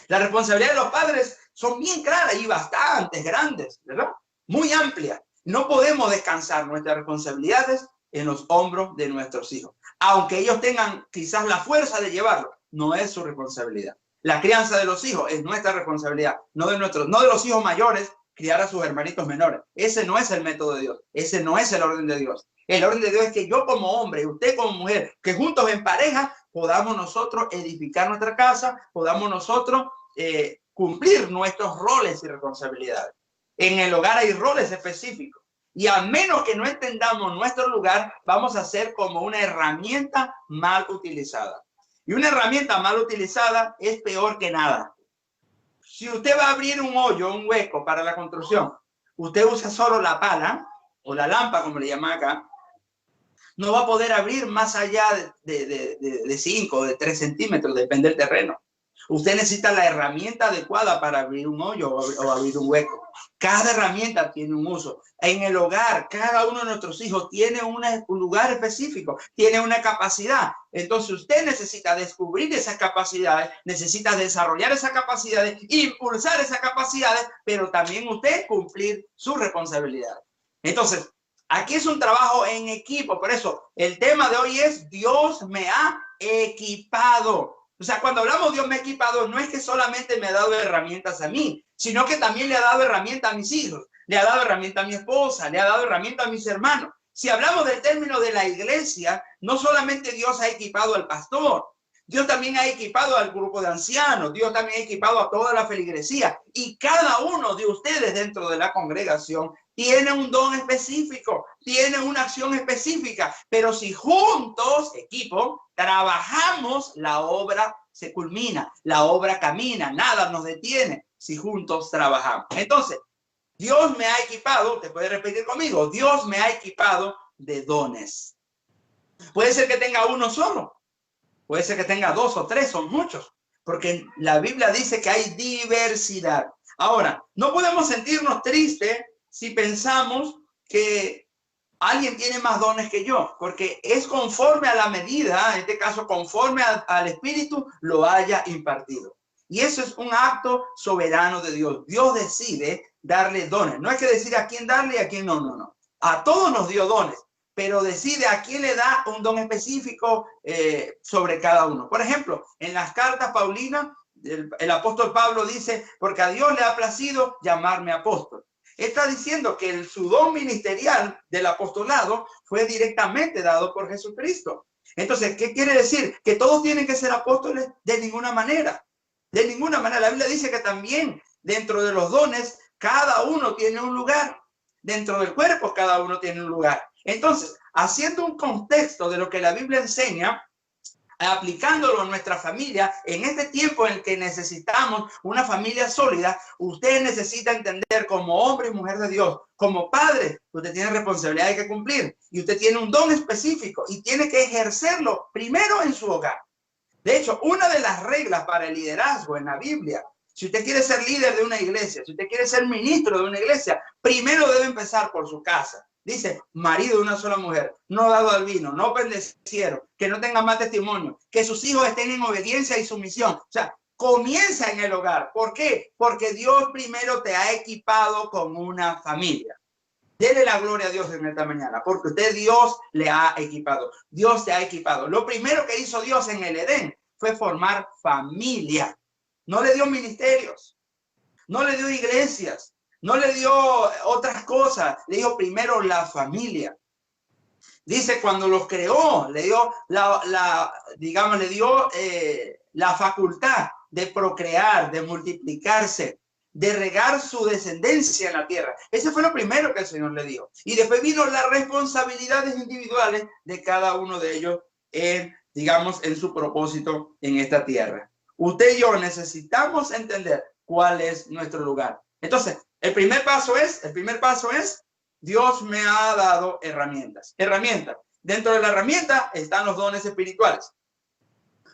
[SPEAKER 1] Las responsabilidades de los padres son bien claras y bastante grandes, ¿verdad? Muy amplias. No podemos descansar nuestras responsabilidades en los hombros de nuestros hijos. Aunque ellos tengan quizás la fuerza de llevarlo, no es su responsabilidad. La crianza de los hijos es nuestra responsabilidad, no de los hijos mayores criar a sus hermanitos menores. Ese no es el método de Dios, ese no es el orden de Dios. El orden de Dios es que yo como hombre, usted como mujer, que juntos en pareja podamos nosotros edificar nuestra casa, podamos nosotros cumplir nuestros roles y responsabilidades. En el hogar hay roles específicos. Y a menos que no entendamos nuestro lugar, vamos a ser como una herramienta mal utilizada. Y una herramienta mal utilizada es peor que nada. Si usted va a abrir un hoyo, un hueco para la construcción, usted usa solo la pala o la lampa, como le llaman acá, no va a poder abrir más allá de 5 o de 3 centímetros, depende del terreno. Usted necesita la herramienta adecuada para abrir un hoyo o abrir un hueco. Cada herramienta tiene un uso. En el hogar, cada uno de nuestros hijos tiene un lugar específico, tiene una capacidad. Entonces usted necesita descubrir esas capacidades, necesita desarrollar esas capacidades, impulsar esas capacidades, pero también usted cumplir sus responsabilidades. Entonces, Aquí es un trabajo en equipo. Por eso el tema de hoy es Dios me ha equipado. O sea, cuando hablamos Dios me ha equipado, no es que solamente me ha dado herramientas a mí, sino que también le ha dado herramientas a mis hijos, le ha dado herramientas a mi esposa, le ha dado herramientas a mis hermanos. Si hablamos del término de la iglesia, no solamente Dios ha equipado al pastor, Dios también ha equipado al grupo de ancianos, Dios también ha equipado a toda la feligresía, y cada uno de ustedes dentro de la congregación tiene un don específico, tiene una acción específica, pero si juntos, equipo, trabajamos, la obra se culmina, la obra camina, nada nos detiene si juntos trabajamos. Entonces, Dios me ha equipado, te puedes repetir conmigo, Dios me ha equipado de dones. Puede ser que tenga uno solo, puede ser que tenga dos o tres, son muchos, porque la Biblia dice que hay diversidad. Ahora, no podemos sentirnos tristes si pensamos que alguien tiene más dones que yo, porque es conforme a la medida, en este caso conforme al Espíritu, lo haya impartido. Y eso es un acto soberano de Dios. Dios decide darle dones. No hay que decir a quién darle y a quién no, no, no. A todos nos dio dones, pero decide a quién le da un don específico sobre cada uno. Por ejemplo, en las cartas paulinas, el apóstol Pablo dice, porque a Dios le ha placido llamarme apóstol. Está diciendo que su don ministerial del apostolado fue directamente dado por Jesucristo. Entonces, ¿qué quiere decir? Que todos tienen que ser apóstoles de ninguna manera. De ninguna manera. La Biblia dice que también dentro de los dones, cada uno tiene un lugar. Dentro del cuerpo, cada uno tiene un lugar. Entonces, haciendo un contexto de lo que la Biblia enseña, aplicándolo a nuestra familia, en este tiempo en el que necesitamos una familia sólida, usted necesita entender como hombre y mujer de Dios, como padre, usted tiene responsabilidades que cumplir y usted tiene un don específico y tiene que ejercerlo primero en su hogar. De hecho, una de las reglas para el liderazgo en la Biblia, si usted quiere ser líder de una iglesia, si usted quiere ser ministro de una iglesia, primero debe empezar por su casa. Dice, marido de una sola mujer, no dado al vino, no bendeciero, que no tenga más testimonio, que sus hijos estén en obediencia y sumisión. O sea, comienza en el hogar. ¿Por qué? Porque Dios primero te ha equipado con una familia. Dele la gloria a Dios en esta mañana, porque usted Dios le ha equipado. Dios te ha equipado. Lo primero que hizo Dios en el Edén fue formar familia. No le dio ministerios, no le dio iglesias, no le dio otras cosas. Le dio primero la familia. Dice, cuando los creó, le dio la facultad de procrear, de multiplicarse, de regar su descendencia en la tierra. Ese fue lo primero que el Señor le dio. Y después vino las responsabilidades individuales de cada uno de ellos en su propósito en esta tierra. Usted y yo necesitamos entender cuál es nuestro lugar. Entonces, el primer paso es, Dios me ha dado herramientas. Herramientas. Dentro de la herramienta están los dones espirituales.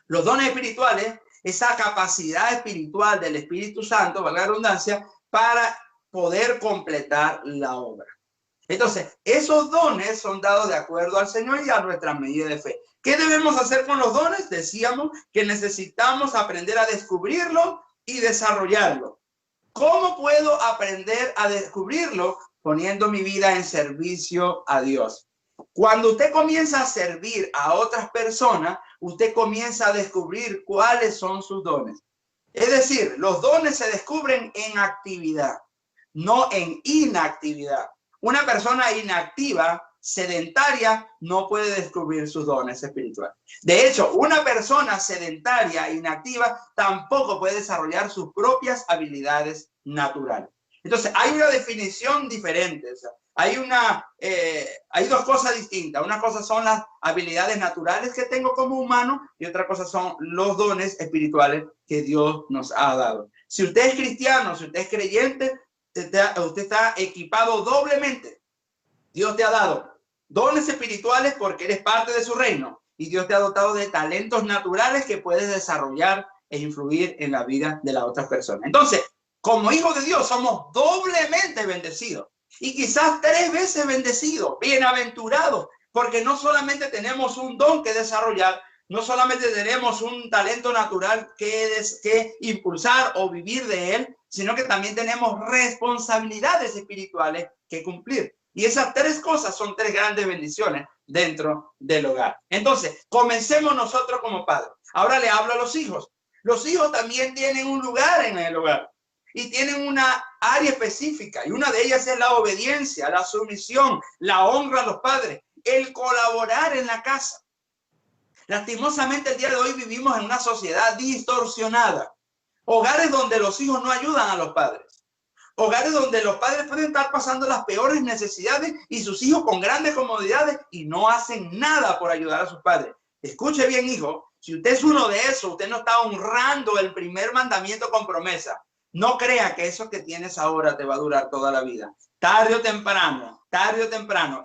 [SPEAKER 1] Los dones espirituales, esa capacidad espiritual del Espíritu Santo, valga la redundancia, para poder completar la obra. Entonces, esos dones son dados de acuerdo al Señor y a nuestra medida de fe. ¿Qué debemos hacer con los dones? Decíamos que necesitamos aprender a descubrirlo y desarrollarlo. ¿Cómo puedo aprender a descubrirlo? Poniendo mi vida en servicio a Dios. Cuando usted comienza a servir a otras personas, usted comienza a descubrir cuáles son sus dones. Es decir, los dones se descubren en actividad, no en inactividad. Una persona inactiva, sedentaria, no puede descubrir sus dones espirituales. De hecho, una persona sedentaria, inactiva, tampoco puede desarrollar sus propias habilidades naturales. Entonces, hay una definición diferente. O sea, hay dos cosas distintas. Una cosa son las habilidades naturales que tengo como humano y otra cosa son los dones espirituales que Dios nos ha dado. Si usted es cristiano, si usted es creyente, usted está equipado doblemente. Dios te ha dado dones espirituales porque eres parte de su reino y Dios te ha dotado de talentos naturales que puedes desarrollar e influir en la vida de las otras personas. Entonces, como hijos de Dios somos doblemente bendecidos y quizás 3 veces bendecidos, bienaventurados, porque no solamente tenemos un don que desarrollar, no solamente tenemos un talento natural que impulsar o vivir de él, sino que también tenemos responsabilidades espirituales que cumplir. Y esas tres cosas son tres grandes bendiciones dentro del hogar. Entonces, comencemos nosotros como padres. Ahora le hablo a los hijos. Los hijos también tienen un lugar en el hogar y tienen una área específica, y una de ellas es la obediencia, la sumisión, la honra a los padres, el colaborar en la casa. Lastimosamente, el día de hoy vivimos en una sociedad distorsionada. Hogares donde los hijos no ayudan a los padres. Hogares donde los padres pueden estar pasando las peores necesidades y sus hijos con grandes comodidades y no hacen nada por ayudar a sus padres. Escuche bien, hijo, si usted es uno de esos, usted no está honrando el primer mandamiento con promesa. No crea que eso que tienes ahora te va a durar toda la vida. Tarde o temprano,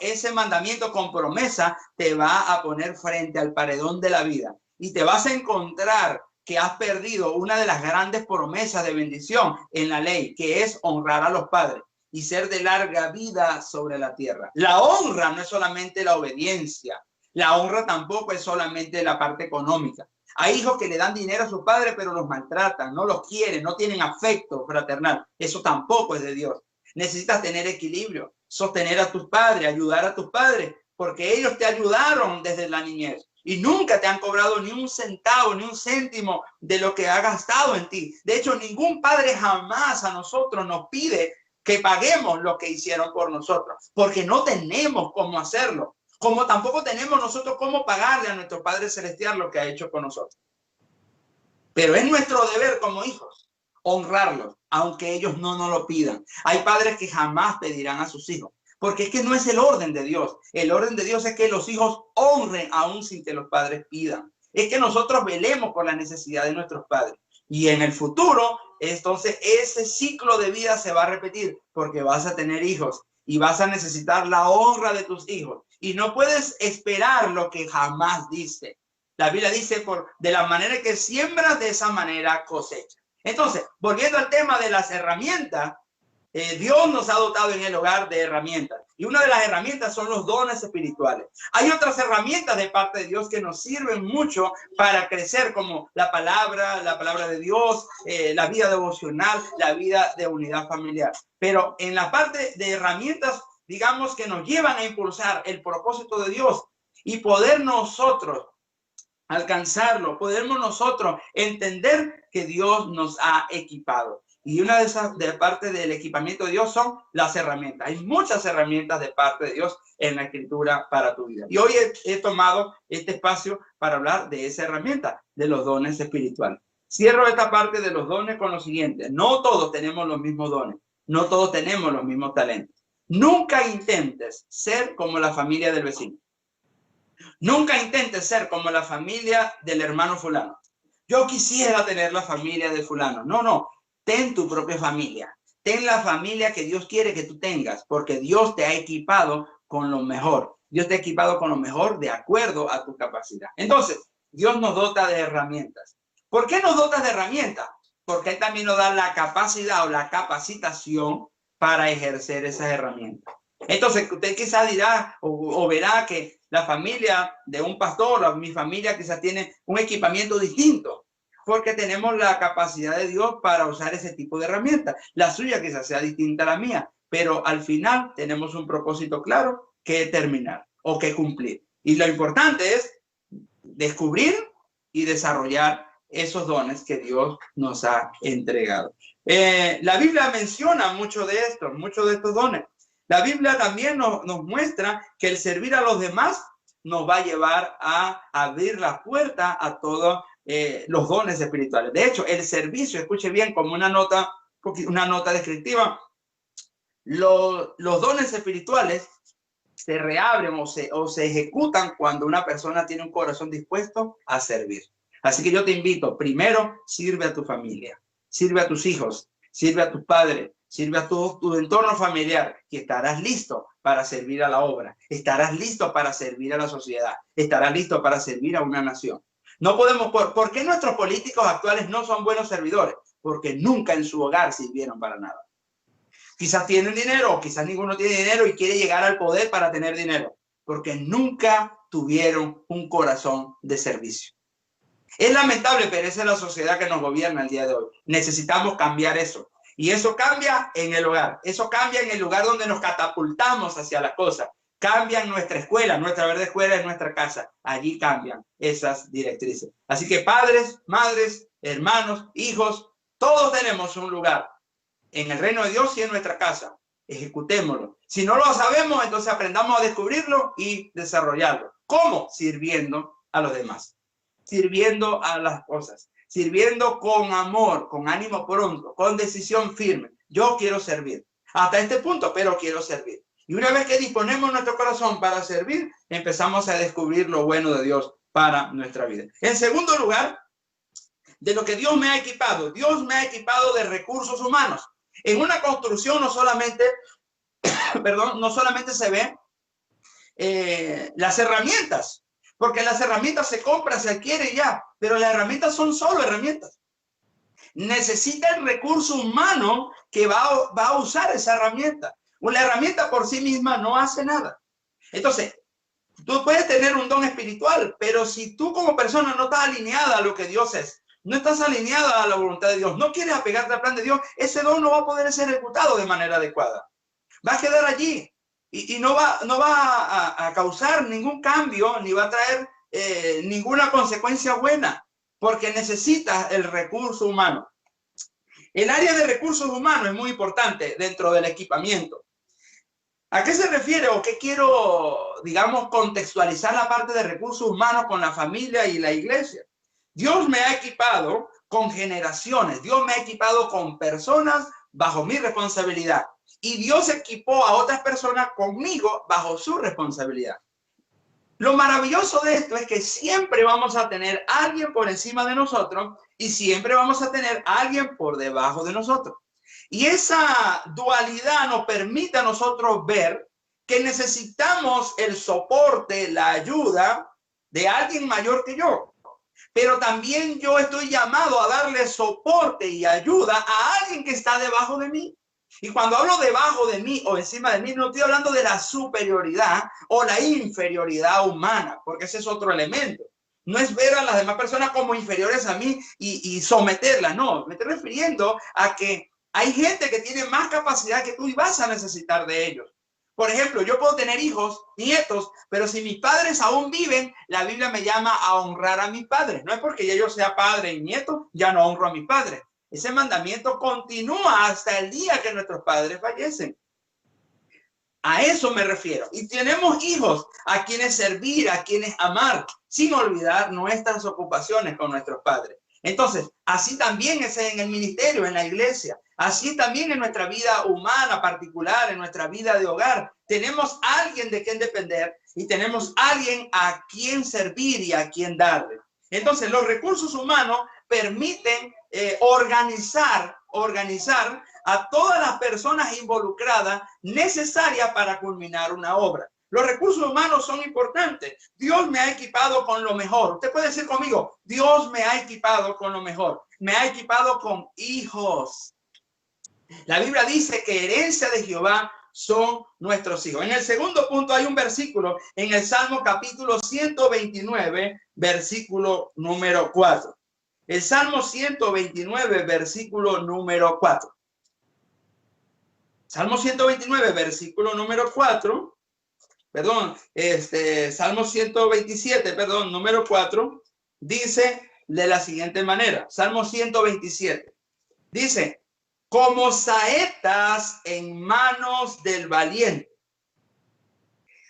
[SPEAKER 1] ese mandamiento con promesa te va a poner frente al paredón de la vida y te vas a encontrar que has perdido una de las grandes promesas de bendición en la ley, que es honrar a los padres y ser de larga vida sobre la tierra. La honra no es solamente la obediencia, la honra tampoco es solamente la parte económica. Hay hijos que le dan dinero a sus padres, pero los maltratan, no los quieren, no tienen afecto fraternal. Eso tampoco es de Dios. Necesitas tener equilibrio, sostener a tus padres, ayudar a tus padres, porque ellos te ayudaron desde la niñez y nunca te han cobrado ni un centavo, ni un céntimo de lo que ha gastado en ti. De hecho, ningún padre jamás a nosotros nos pide que paguemos lo que hicieron por nosotros, porque no tenemos cómo hacerlo. Como tampoco tenemos nosotros cómo pagarle a nuestro Padre Celestial lo que ha hecho con nosotros. Pero es nuestro deber como hijos honrarlos, aunque ellos no nos lo pidan. Hay padres que jamás pedirán a sus hijos, porque es que no es el orden de Dios. El orden de Dios es que los hijos honren aún sin que los padres pidan. Es que nosotros velemos por la necesidad de nuestros padres. Y en el futuro, entonces, ese ciclo de vida se va a repetir, porque vas a tener hijos y vas a necesitar la honra de tus hijos. Y no puedes esperar lo que jamás diste. La Biblia dice, de la manera que siembras, de esa manera cosecha. Entonces, volviendo al tema de las herramientas, Dios nos ha dotado en el hogar de herramientas. Y una de las herramientas son los dones espirituales. Hay otras herramientas de parte de Dios que nos sirven mucho para crecer, como la palabra de Dios, la vida devocional, la vida de unidad familiar. Pero en la parte de herramientas, digamos, que nos llevan a impulsar el propósito de Dios y poder nosotros alcanzarlo, podemos nosotros entender que Dios nos ha equipado. Y una de esas de parte del equipamiento de Dios son las herramientas. Hay muchas herramientas de parte de Dios en la Escritura para tu vida. Y hoy he tomado este espacio para hablar de esa herramienta, de los dones espirituales. Cierro esta parte de los dones con lo siguiente. No todos tenemos los mismos dones. No todos tenemos los mismos talentos. Nunca intentes ser como la familia del vecino. Nunca intentes ser como la familia del hermano fulano. Yo quisiera tener la familia de fulano. No. Ten tu propia familia. Ten la familia que Dios quiere que tú tengas, porque Dios te ha equipado con lo mejor. Dios te ha equipado con lo mejor de acuerdo a tu capacidad. Entonces, Dios nos dota de herramientas. ¿Por qué nos dota de herramientas? Porque Él también nos da la capacidad o la capacitación para ejercer esas herramientas. Entonces, usted quizás dirá o verá que la familia de un pastor o mi familia quizás tiene un equipamiento distinto, porque tenemos la capacidad de Dios para usar ese tipo de herramientas. La suya quizás sea distinta a la mía, pero al final tenemos un propósito claro que terminar o que cumplir. Y lo importante es descubrir y desarrollar esos dones que Dios nos ha entregado. La Biblia menciona mucho de estos dones. La Biblia también nos muestra que el servir a los demás nos va a llevar a abrir la puerta a todos los dones espirituales. De hecho, el servicio, escuche bien, como una nota descriptiva, los dones espirituales se reabren o se ejecutan cuando una persona tiene un corazón dispuesto a servir. Así que yo te invito, primero, sirve a tu familia, sirve a tus hijos, sirve a tus padres, sirve a tu entorno familiar, que estarás listo para servir a la obra, estarás listo para servir a la sociedad, estarás listo para servir a una nación. No podemos, ¿por qué nuestros políticos actuales no son buenos servidores? Porque nunca en su hogar sirvieron para nada. Quizás tienen dinero, o quizás ninguno tiene dinero y quiere llegar al poder para tener dinero, porque nunca tuvieron un corazón de servicio. Es lamentable, pero esa es la sociedad que nos gobierna el día de hoy. Necesitamos cambiar eso. Y eso cambia en el hogar. Eso cambia en el lugar donde nos catapultamos hacia las cosas. Cambia en nuestra escuela, nuestra verde escuela, en nuestra casa. Allí cambian esas directrices. Así que padres, madres, hermanos, hijos, todos tenemos un lugar en el reino de Dios y en nuestra casa. Ejecutémoslo. Si no lo sabemos, entonces aprendamos a descubrirlo y desarrollarlo. ¿Cómo? Sirviendo a los demás. Sirviendo a las cosas. Sirviendo con amor, con ánimo pronto, con decisión firme. Yo quiero servir. Hasta este punto, pero quiero servir. Y una vez que disponemos nuestro corazón para servir, empezamos a descubrir lo bueno de Dios para nuestra vida. En segundo lugar, de lo que Dios me ha equipado. Dios me ha equipado de recursos humanos. En una construcción no solamente, no solamente se ven las herramientas, porque las herramientas se compran, se adquieren ya, pero las herramientas son solo herramientas. Necesita el recurso humano que va a usar esa herramienta. Una herramienta por sí misma no hace nada. Entonces, tú puedes tener un don espiritual, pero si tú como persona no estás alineada a lo que Dios es, no estás alineada a la voluntad de Dios, no quieres apegarte al plan de Dios, ese don no va a poder ser ejecutado de manera adecuada. Va a quedar allí y no va a causar ningún cambio, ni va a traer ninguna consecuencia buena, porque necesitas el recurso humano. El área de recursos humanos es muy importante dentro del equipamiento. ¿A qué se refiere o qué quiero, digamos, contextualizar la parte de recursos humanos con la familia y la iglesia? Dios me ha equipado con generaciones, Dios me ha equipado con personas bajo mi responsabilidad y Dios equipó a otras personas conmigo bajo su responsabilidad. Lo maravilloso de esto es que siempre vamos a tener a alguien por encima de nosotros y siempre vamos a tener a alguien por debajo de nosotros. Y esa dualidad nos permite a nosotros ver que necesitamos el soporte, la ayuda de alguien mayor que yo. Pero también yo estoy llamado a darle soporte y ayuda a alguien que está debajo de mí. Y cuando hablo debajo de mí o encima de mí, no estoy hablando de la superioridad o la inferioridad humana, porque ese es otro elemento. No es ver a las demás personas como inferiores a mí y someterlas, no. Me estoy refiriendo a que hay gente que tiene más capacidad que tú y vas a necesitar de ellos. Por ejemplo, yo puedo tener hijos, nietos, pero si mis padres aún viven, la Biblia me llama a honrar a mis padres. No es porque ya yo sea padre y nieto, ya no honro a mis padres. Ese mandamiento continúa hasta el día que nuestros padres fallecen. A eso me refiero. Y tenemos hijos a quienes servir, a quienes amar, sin olvidar nuestras ocupaciones con nuestros padres. Entonces, así también es en el ministerio, en la iglesia. Así también en nuestra vida humana particular, en nuestra vida de hogar. Tenemos a alguien de quien depender y tenemos a alguien a quien servir y a quien darle. Entonces, los recursos humanos permiten organizar a todas las personas involucradas necesarias para culminar una obra. Los recursos humanos son importantes. Dios me ha equipado con lo mejor. Usted puede decir conmigo, Dios me ha equipado con lo mejor. Me ha equipado con hijos. La Biblia dice que herencia de Jehová son nuestros hijos. En el segundo punto hay un versículo en el Salmo capítulo 129, versículo número 4. El Salmo 129, versículo número 4. Salmo 129, versículo número 4. Perdón, Salmo 127, perdón, número 4. Dice de la siguiente manera. Salmo 127. Dice, como saetas en manos del valiente.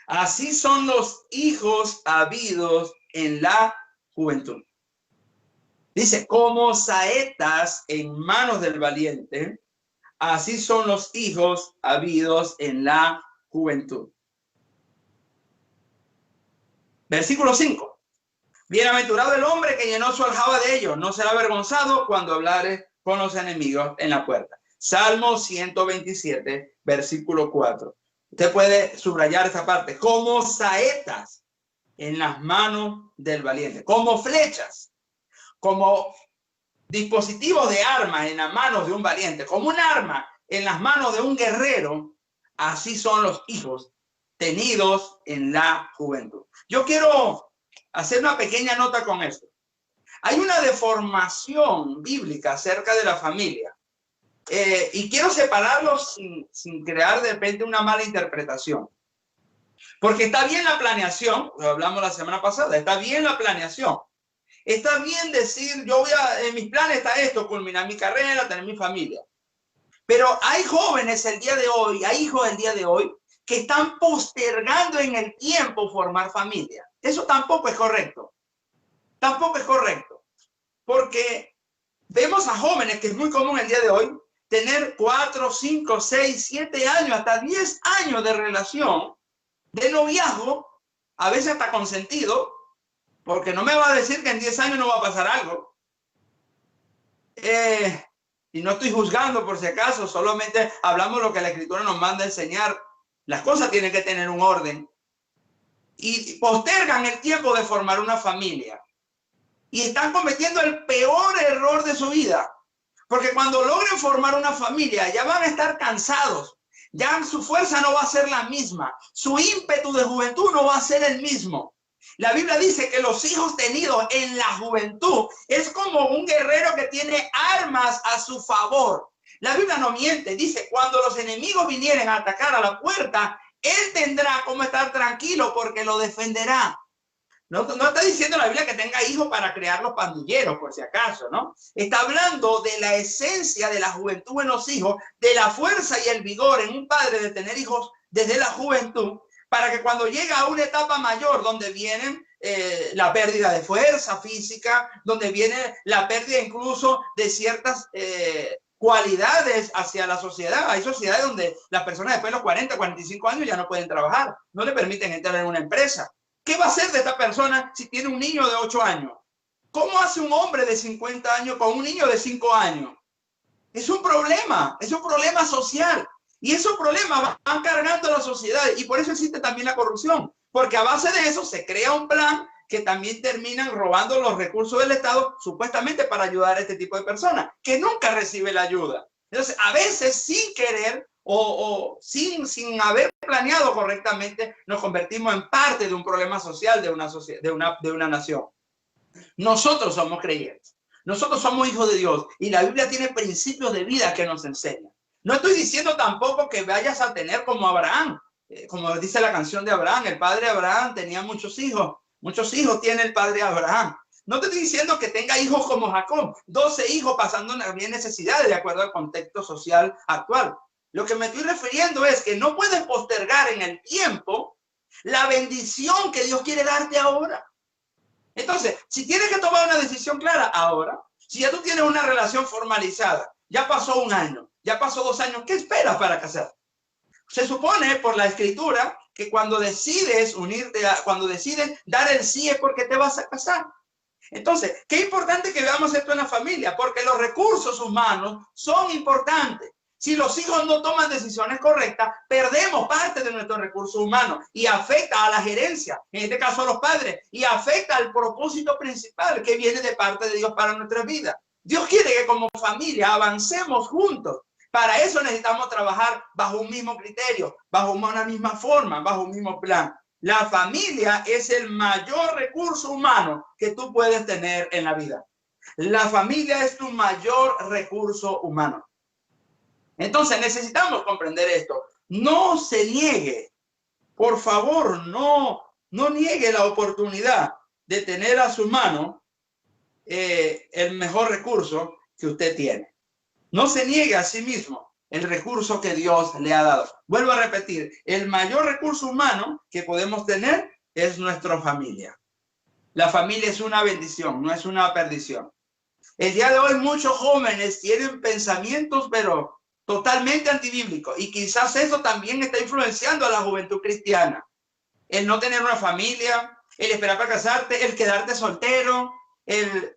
[SPEAKER 1] Así son los hijos habidos en la juventud. Dice, como saetas en manos del valiente, así son los hijos habidos en la juventud. Versículo 5. Bienaventurado el hombre que llenó su aljaba de ellos, no será avergonzado cuando hablare con los enemigos en la puerta. Salmo 127, versículo 4. Usted puede subrayar esa parte. Como saetas en las manos del valiente, como flechas, como dispositivos de arma en las manos de un valiente, como un arma en las manos de un guerrero, así son los hijos tenidos en la juventud. Yo quiero hacer una pequeña nota con esto. Hay una deformación bíblica acerca de la familia. y quiero separarlos sin crear de repente una mala interpretación. Porque está bien la planeación, lo hablamos la semana pasada, está bien la planeación. Está bien decir, en mis planes está esto, culminar mi carrera, tener mi familia. Pero hay jóvenes el día de hoy, hay hijos el día de hoy, que están postergando en el tiempo formar familia. Eso tampoco es correcto. Tampoco es correcto. Porque vemos a jóvenes, que es muy común el día de hoy, tener 4, 5, 6, 7 años, hasta 10 años de relación, de noviazgo, a veces hasta consentido, porque no me va a decir que en 10 años no va a pasar algo. Y no estoy juzgando por si acaso, solamente hablamos lo que la Escritura nos manda a enseñar. Las cosas tienen que tener un orden. Y postergan el tiempo de formar una familia. Y están cometiendo el peor error de su vida. Porque cuando logren formar una familia, ya van a estar cansados. Ya su fuerza no va a ser la misma. Su ímpetu de juventud no va a ser el mismo. La Biblia dice que los hijos tenidos en la juventud es como un guerrero que tiene armas a su favor. La Biblia no miente. Dice, cuando los enemigos vinieren a atacar a la puerta, él tendrá como estar tranquilo porque lo defenderá. No está diciendo la Biblia que tenga hijos para crear los pandilleros, por si acaso, ¿no? Está hablando de la esencia de la juventud en los hijos, de la fuerza y el vigor en un padre de tener hijos desde la juventud, para que cuando llega a una etapa mayor donde vienen la pérdida de fuerza física, donde viene la pérdida incluso de ciertas cualidades hacia la sociedad. Hay sociedades donde las personas después de los 40, 45 años ya no pueden trabajar, no le permiten entrar en una empresa. ¿Qué va a hacer de esta persona si tiene un niño de 8 años? ¿Cómo hace un hombre de 50 años con un niño de 5 años? Es un problema social. Y esos problemas van cargando a la sociedad. Y por eso existe también la corrupción. Porque a base de eso se crea un plan que también terminan robando los recursos del Estado, supuestamente para ayudar a este tipo de personas, que nunca recibe la ayuda. Entonces, a veces sin querer o sin haber planeado correctamente, nos convertimos en parte de un problema social de una nación. Nosotros somos creyentes. Nosotros somos hijos de Dios y la Biblia tiene principios de vida que nos enseña. No estoy diciendo tampoco que vayas a tener como Abraham, como dice la canción de Abraham. El padre Abraham tenía muchos hijos tiene el padre Abraham. No te estoy diciendo que tenga hijos como Jacob, 12 hijos pasando bien necesidades de acuerdo al contexto social actual. Lo que me estoy refiriendo es que no puedes postergar en el tiempo la bendición que Dios quiere darte ahora. Entonces, si tienes que tomar una decisión clara ahora, si ya tú tienes una relación formalizada, ya pasó un año, ya pasó 2 años, ¿qué esperas para casar? Se supone por la Escritura que cuando decides cuando decides dar el sí es porque te vas a casar. Entonces, qué importante que veamos esto en la familia, porque los recursos humanos son importantes. Si los hijos no toman decisiones correctas, perdemos parte de nuestros recursos humanos y afecta a la gerencia, en este caso a los padres, y afecta al propósito principal que viene de parte de Dios para nuestra vida. Dios quiere que como familia avancemos juntos. Para eso necesitamos trabajar bajo un mismo criterio, bajo una misma forma, bajo un mismo plan. La familia es el mayor recurso humano que tú puedes tener en la vida. La familia es tu mayor recurso humano. Entonces necesitamos comprender esto. No se niegue, por favor, no niegue la oportunidad de tener a su mano el mejor recurso que usted tiene. No se niegue a sí mismo el recurso que Dios le ha dado. Vuelvo a repetir, el mayor recurso humano que podemos tener es nuestra familia. La familia es una bendición, no es una perdición. El día de hoy muchos jóvenes tienen pensamientos, pero totalmente antibíblicos. Y quizás eso también está influenciando a la juventud cristiana. El no tener una familia, el esperar para casarte, el quedarte soltero.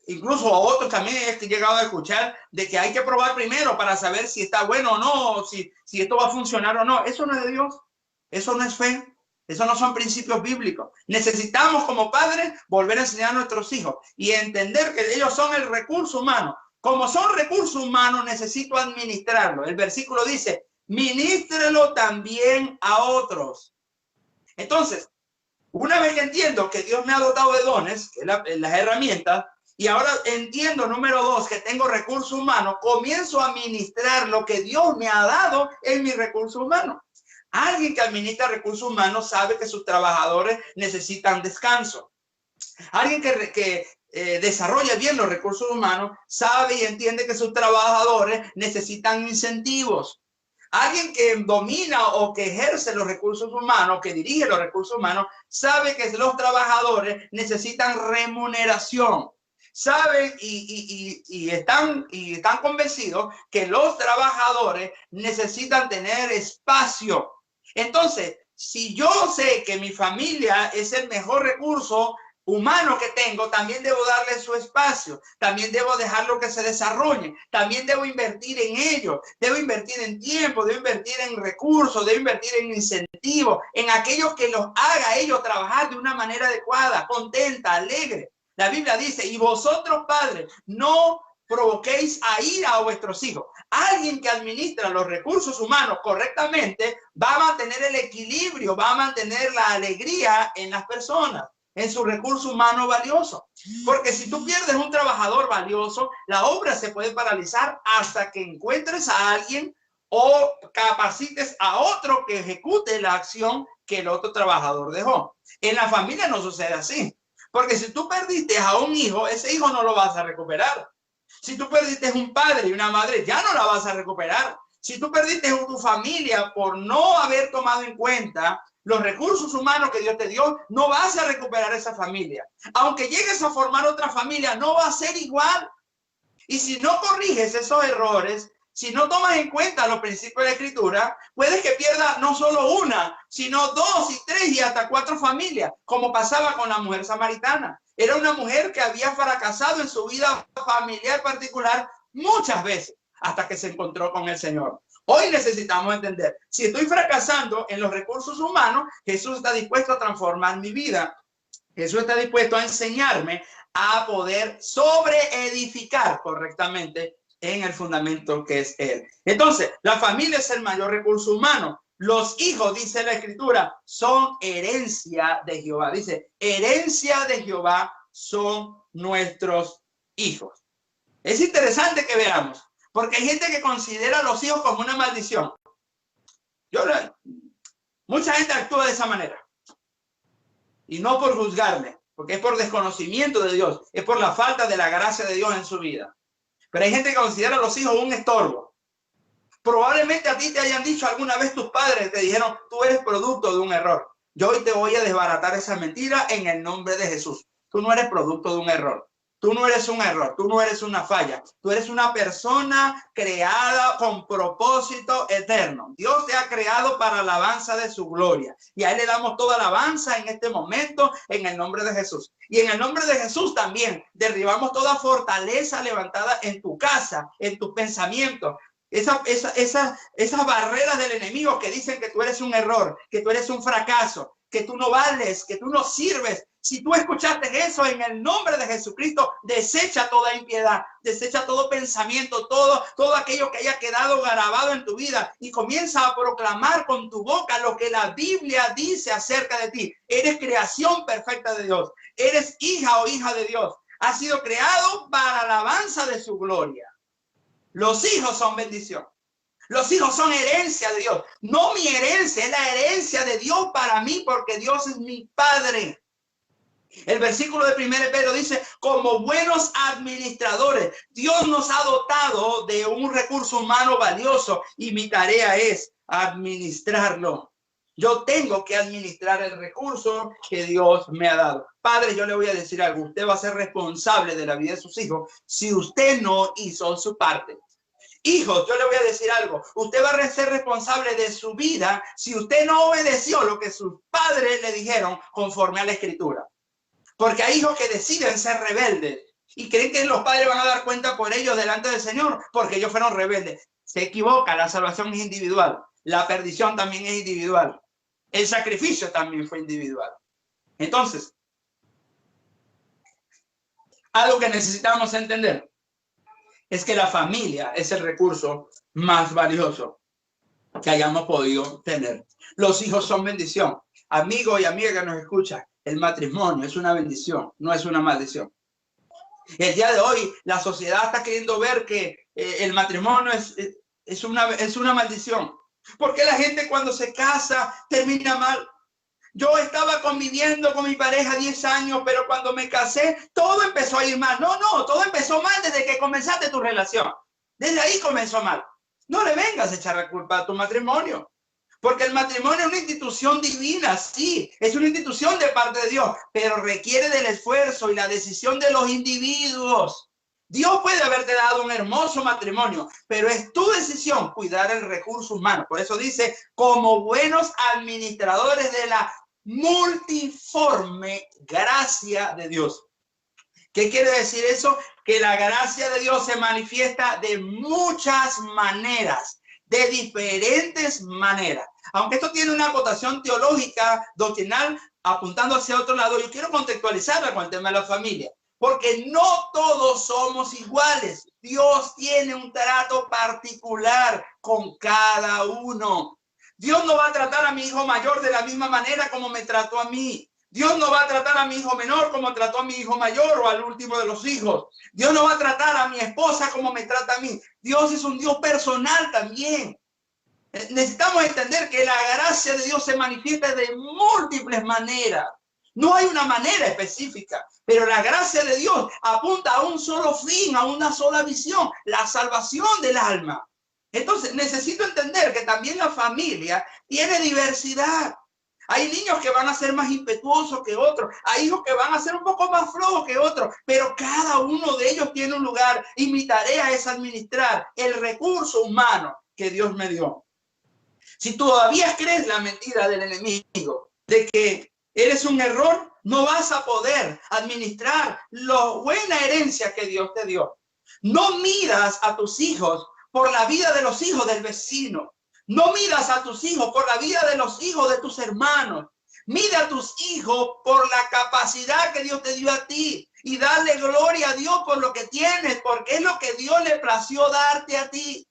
[SPEAKER 1] Incluso a otros también he llegado a escuchar de que hay que probar primero para saber si está bueno o no, si esto va a funcionar o no. Eso no es de Dios, eso no es fe, eso no son principios bíblicos. Necesitamos como padres volver a enseñar a nuestros hijos y entender que ellos son el recurso humano. Como son recursos humanos, necesito administrarlo. El versículo dice, ministrelo también a otros. Entonces, una vez que entiendo que Dios me ha dotado de dones, que las herramientas, y ahora entiendo, número 2, que tengo recursos humanos, comienzo a administrar lo que Dios me ha dado en mi recurso humano. Alguien que administra recursos humanos sabe que sus trabajadores necesitan descanso. Alguien que desarrolla bien los recursos humanos sabe y entiende que sus trabajadores necesitan incentivos. Alguien que domina o que ejerce los recursos humanos, que dirige los recursos humanos, sabe que los trabajadores necesitan remuneración. Saben y están convencidos que los trabajadores necesitan tener espacio. Entonces, si yo sé que mi familia es el mejor recurso humano que tengo, también debo darle su espacio, también debo dejarlo que se desarrolle, también debo invertir en ello, debo invertir en tiempo, debo invertir en recursos, debo invertir en incentivos, en aquellos que los haga ellos trabajar de una manera adecuada, contenta, alegre. La Biblia dice, y vosotros padres, no provoquéis a ira a vuestros hijos. Alguien que administra los recursos humanos correctamente va a mantener el equilibrio, va a mantener la alegría en las personas, en su recurso humano valioso. Porque si tú pierdes un trabajador valioso, la obra se puede paralizar hasta que encuentres a alguien o capacites a otro que ejecute la acción que el otro trabajador dejó. En la familia no sucede así. Porque si tú perdiste a un hijo, ese hijo no lo vas a recuperar. Si tú perdiste un padre y una madre, ya no la vas a recuperar. Si tú perdiste a tu familia por no haber tomado en cuenta los recursos humanos que Dios te dio, no vas a recuperar esa familia. Aunque llegues a formar otra familia, no va a ser igual. Y si no corriges esos errores, si no tomas en cuenta los principios de la Escritura, puedes que pierdas no solo una, sino 2 y 3 y hasta 4 familias, como pasaba con la mujer samaritana. Era una mujer que había fracasado en su vida familiar particular muchas veces, hasta que se encontró con el Señor. Hoy necesitamos entender, si estoy fracasando en los recursos humanos, Jesús está dispuesto a transformar mi vida. Jesús está dispuesto a enseñarme a poder sobreedificar correctamente en el fundamento que es Él. Entonces, la familia es el mayor recurso humano. Los hijos, dice la Escritura, son herencia de Jehová. Dice, herencia de Jehová son nuestros hijos. Es interesante que veamos, porque hay gente que considera a los hijos como una maldición. Mucha gente actúa de esa manera. Y no por juzgarme, porque es por desconocimiento de Dios, es por la falta de la gracia de Dios en su vida. Pero hay gente que considera a los hijos un estorbo. Probablemente a ti te hayan dicho alguna vez tus padres, te dijeron, tú eres producto de un error. Yo hoy te voy a desbaratar esa mentira en el nombre de Jesús. Tú no eres producto de un error. Tú no eres un error, tú no eres una falla. Tú eres una persona creada con propósito eterno. Dios te ha creado para la alabanza de su gloria. Y a Él le damos toda la alabanza en este momento en el nombre de Jesús. Y en el nombre de Jesús también derribamos toda fortaleza levantada en tu casa, en tus pensamientos. Esas barreras del enemigo que dicen que tú eres un error, que tú eres un fracaso, que tú no vales, que tú no sirves. Si tú escuchaste eso, en el nombre de Jesucristo, desecha toda impiedad, desecha todo pensamiento, todo aquello que haya quedado grabado en tu vida y comienza a proclamar con tu boca lo que la Biblia dice acerca de ti. Eres creación perfecta de Dios. Eres hija o hija de Dios. Has sido creado para la alabanza de su gloria. Los hijos son bendición. Los hijos son herencia de Dios. No mi herencia, es la herencia de Dios para mí, porque Dios es mi Padre. El versículo de 1 Pedro dice, como buenos administradores, Dios nos ha dotado de un recurso humano valioso y mi tarea es administrarlo. Yo tengo que administrar el recurso que Dios me ha dado. Padre, yo le voy a decir algo. Usted va a ser responsable de la vida de sus hijos si usted no hizo su parte. Hijos, yo le voy a decir algo. Usted va a ser responsable de su vida si usted no obedeció lo que sus padres le dijeron conforme a la Escritura. Porque hay hijos que deciden ser rebeldes y creen que los padres van a dar cuenta por ellos delante del Señor porque ellos fueron rebeldes. Se equivoca, la salvación es individual. La perdición también es individual. El sacrificio también fue individual. Entonces, algo que necesitamos entender es que la familia es el recurso más valioso que hayamos podido tener. Los hijos son bendición. Amigo y amiga que nos escucha, el matrimonio es una bendición, no es una maldición. El día de hoy la sociedad está queriendo ver que el matrimonio es una maldición. Porque la gente cuando se casa termina mal. Yo estaba conviviendo con mi pareja 10 años, pero cuando me casé, todo empezó a ir mal. No, todo empezó mal desde que comenzaste tu relación. Desde ahí comenzó mal. No le vengas a echar la culpa a tu matrimonio. Porque el matrimonio es una institución divina, sí, es una institución de parte de Dios, pero requiere del esfuerzo y la decisión de los individuos. Dios puede haberte dado un hermoso matrimonio, pero es tu decisión cuidar el recurso humano. Por eso dice, como buenos administradores de la multiforme gracia de Dios. ¿Qué quiere decir eso? Que la gracia de Dios se manifiesta de muchas maneras, de diferentes maneras. Aunque esto tiene una acotación teológica, doctrinal, apuntando hacia otro lado, yo quiero contextualizarla con el tema de la familia. Porque no todos somos iguales. Dios tiene un trato particular con cada uno. Dios no va a tratar a mi hijo mayor de la misma manera como me trató a mí. Dios no va a tratar a mi hijo menor como trató a mi hijo mayor o al último de los hijos. Dios no va a tratar a mi esposa como me trata a mí. Dios es un Dios personal también. Necesitamos entender que la gracia de Dios se manifiesta de múltiples maneras. No hay una manera específica, pero la gracia de Dios apunta a un solo fin, a una sola visión, la salvación del alma. Entonces, necesito entender que también la familia tiene diversidad. Hay niños que van a ser más impetuosos que otros. Hay hijos que van a ser un poco más flojos que otros. Pero cada uno de ellos tiene un lugar. Y mi tarea es administrar el recurso humano que Dios me dio. Si todavía crees la mentira del enemigo de que eres un error, no vas a poder administrar la buena herencia que Dios te dio. No midas a tus hijos por la vida de los hijos del vecino. No midas a tus hijos por la vida de los hijos de tus hermanos. Mira a tus hijos por la capacidad que Dios te dio a ti y dale gloria a Dios por lo que tienes, porque es lo que Dios le plació darte a ti.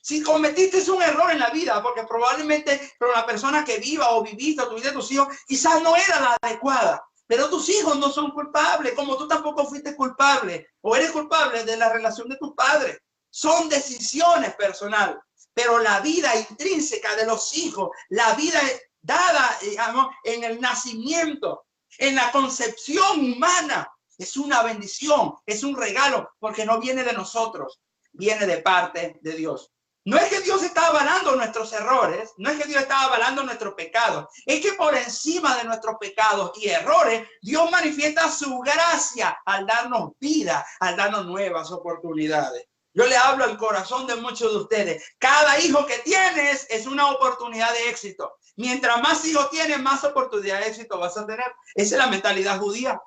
[SPEAKER 1] Si cometiste un error en la vida, porque probablemente pero la persona que viva o viviste o tuviste tus hijos, quizás no era la adecuada, pero tus hijos no son culpables, como tú tampoco fuiste culpable o eres culpable de la relación de tus padres. Son decisiones personales, pero la vida intrínseca de los hijos, la vida dada, digamos, en el nacimiento, en la concepción humana, es una bendición, es un regalo, porque no viene de nosotros, viene de parte de Dios. No es que Dios está avalando nuestros errores, no es que Dios está avalando nuestros pecados, es que por encima de nuestros pecados y errores, Dios manifiesta su gracia al darnos vida, al darnos nuevas oportunidades. Yo le hablo al corazón de muchos de ustedes. Cada hijo que tienes es una oportunidad de éxito. Mientras más hijos tienes, más oportunidad de éxito vas a tener. Esa es la mentalidad judía.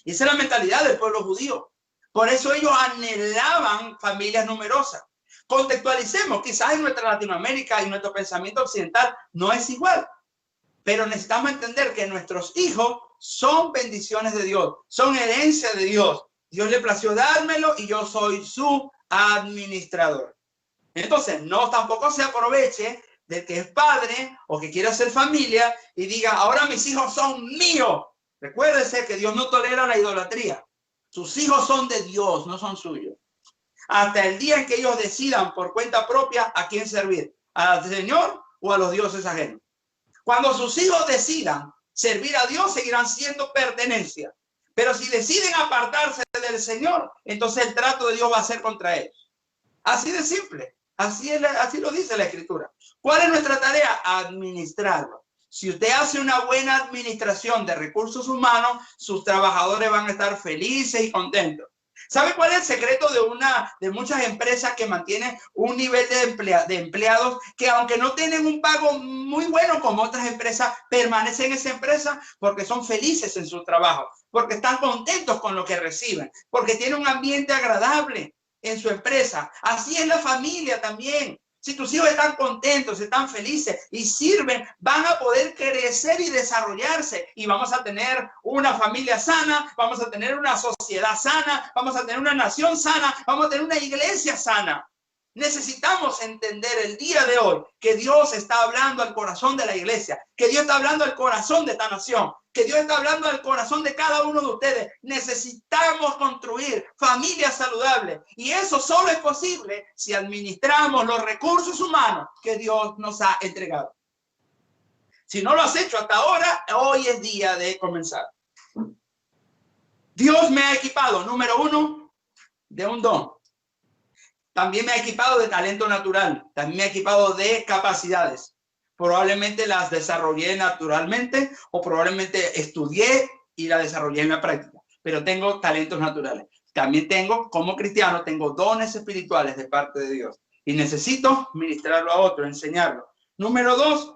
[SPEAKER 1] Esa es la mentalidad del pueblo judío. Por eso ellos anhelaban familias numerosas. Contextualicemos, quizás en nuestra Latinoamérica y nuestro pensamiento occidental no es igual, pero necesitamos entender que nuestros hijos son bendiciones de Dios, son herencia de Dios. Dios le plació dármelo y yo soy su administrador. Entonces, no tampoco se aproveche de que es padre o que quiere hacer familia y diga, ahora mis hijos son míos. Recuérdese que Dios no tolera la idolatría. Sus hijos son de Dios, no son suyos. Hasta el día en que ellos decidan por cuenta propia a quién servir, al Señor o a los dioses ajenos. Cuando sus hijos decidan servir a Dios, seguirán siendo pertenencia. Pero si deciden apartarse del Señor, entonces el trato de Dios va a ser contra ellos. Así de simple. Así lo dice la Escritura. ¿Cuál es nuestra tarea? Administrarlo. Si usted hace una buena administración de recursos humanos, sus trabajadores van a estar felices y contentos. ¿Sabe cuál es el secreto de muchas empresas que mantienen un nivel de empleados que aunque no tienen un pago muy bueno como otras empresas, permanecen en esa empresa porque son felices en su trabajo, porque están contentos con lo que reciben, porque tienen un ambiente agradable en su empresa? Así es la familia también. Si tus hijos están contentos, están felices y sirven, van a poder crecer y desarrollarse. Y vamos a tener una familia sana, vamos a tener una sociedad sana, vamos a tener una nación sana, vamos a tener una iglesia sana. Necesitamos entender el día de hoy que Dios está hablando al corazón de la iglesia, que Dios está hablando al corazón de esta nación, que Dios está hablando al corazón de cada uno de ustedes. Necesitamos construir familias saludables y eso solo es posible si administramos los recursos humanos que Dios nos ha entregado. Si no lo has hecho hasta ahora, hoy es día de comenzar. Dios me ha equipado, número uno, de un don. También me ha equipado de talento natural. También me ha equipado de capacidades. Probablemente las desarrollé naturalmente o probablemente estudié y las desarrollé en la práctica. Pero tengo talentos naturales. También tengo, como cristiano, tengo dones espirituales de parte de Dios. Y necesito ministrarlo a otro, enseñarlo. Número dos,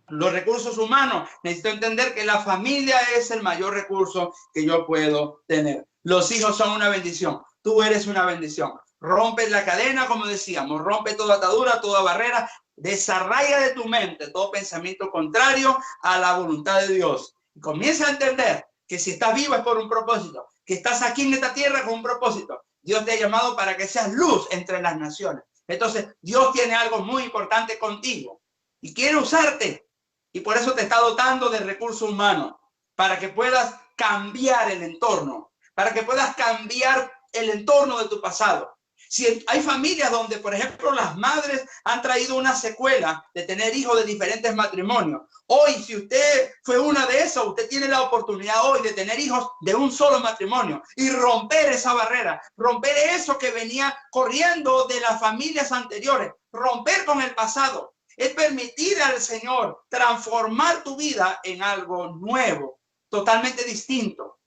[SPEAKER 1] los recursos humanos. Necesito entender que la familia es el mayor recurso que yo puedo tener. Los hijos son una bendición. Tú eres una bendición. Rompe la cadena, como decíamos, rompe toda atadura, toda barrera, desarraiga de tu mente todo pensamiento contrario a la voluntad de Dios. Y comienza a entender que si estás vivo es por un propósito, que estás aquí en esta tierra con un propósito. Dios te ha llamado para que seas luz entre las naciones. Entonces, Dios tiene algo muy importante contigo y quiere usarte. Y por eso te está dotando de recursos humanos, para que puedas cambiar el entorno, para que puedas cambiar el entorno de tu pasado. Si hay familias donde, por ejemplo, las madres han traído una secuela de tener hijos de diferentes matrimonios. Hoy, si usted fue una de esas, usted tiene la oportunidad hoy de tener hijos de un solo matrimonio y romper esa barrera, romper eso que venía corriendo de las familias anteriores, romper con el pasado. Es permitir al Señor transformar tu vida en algo nuevo, totalmente distinto.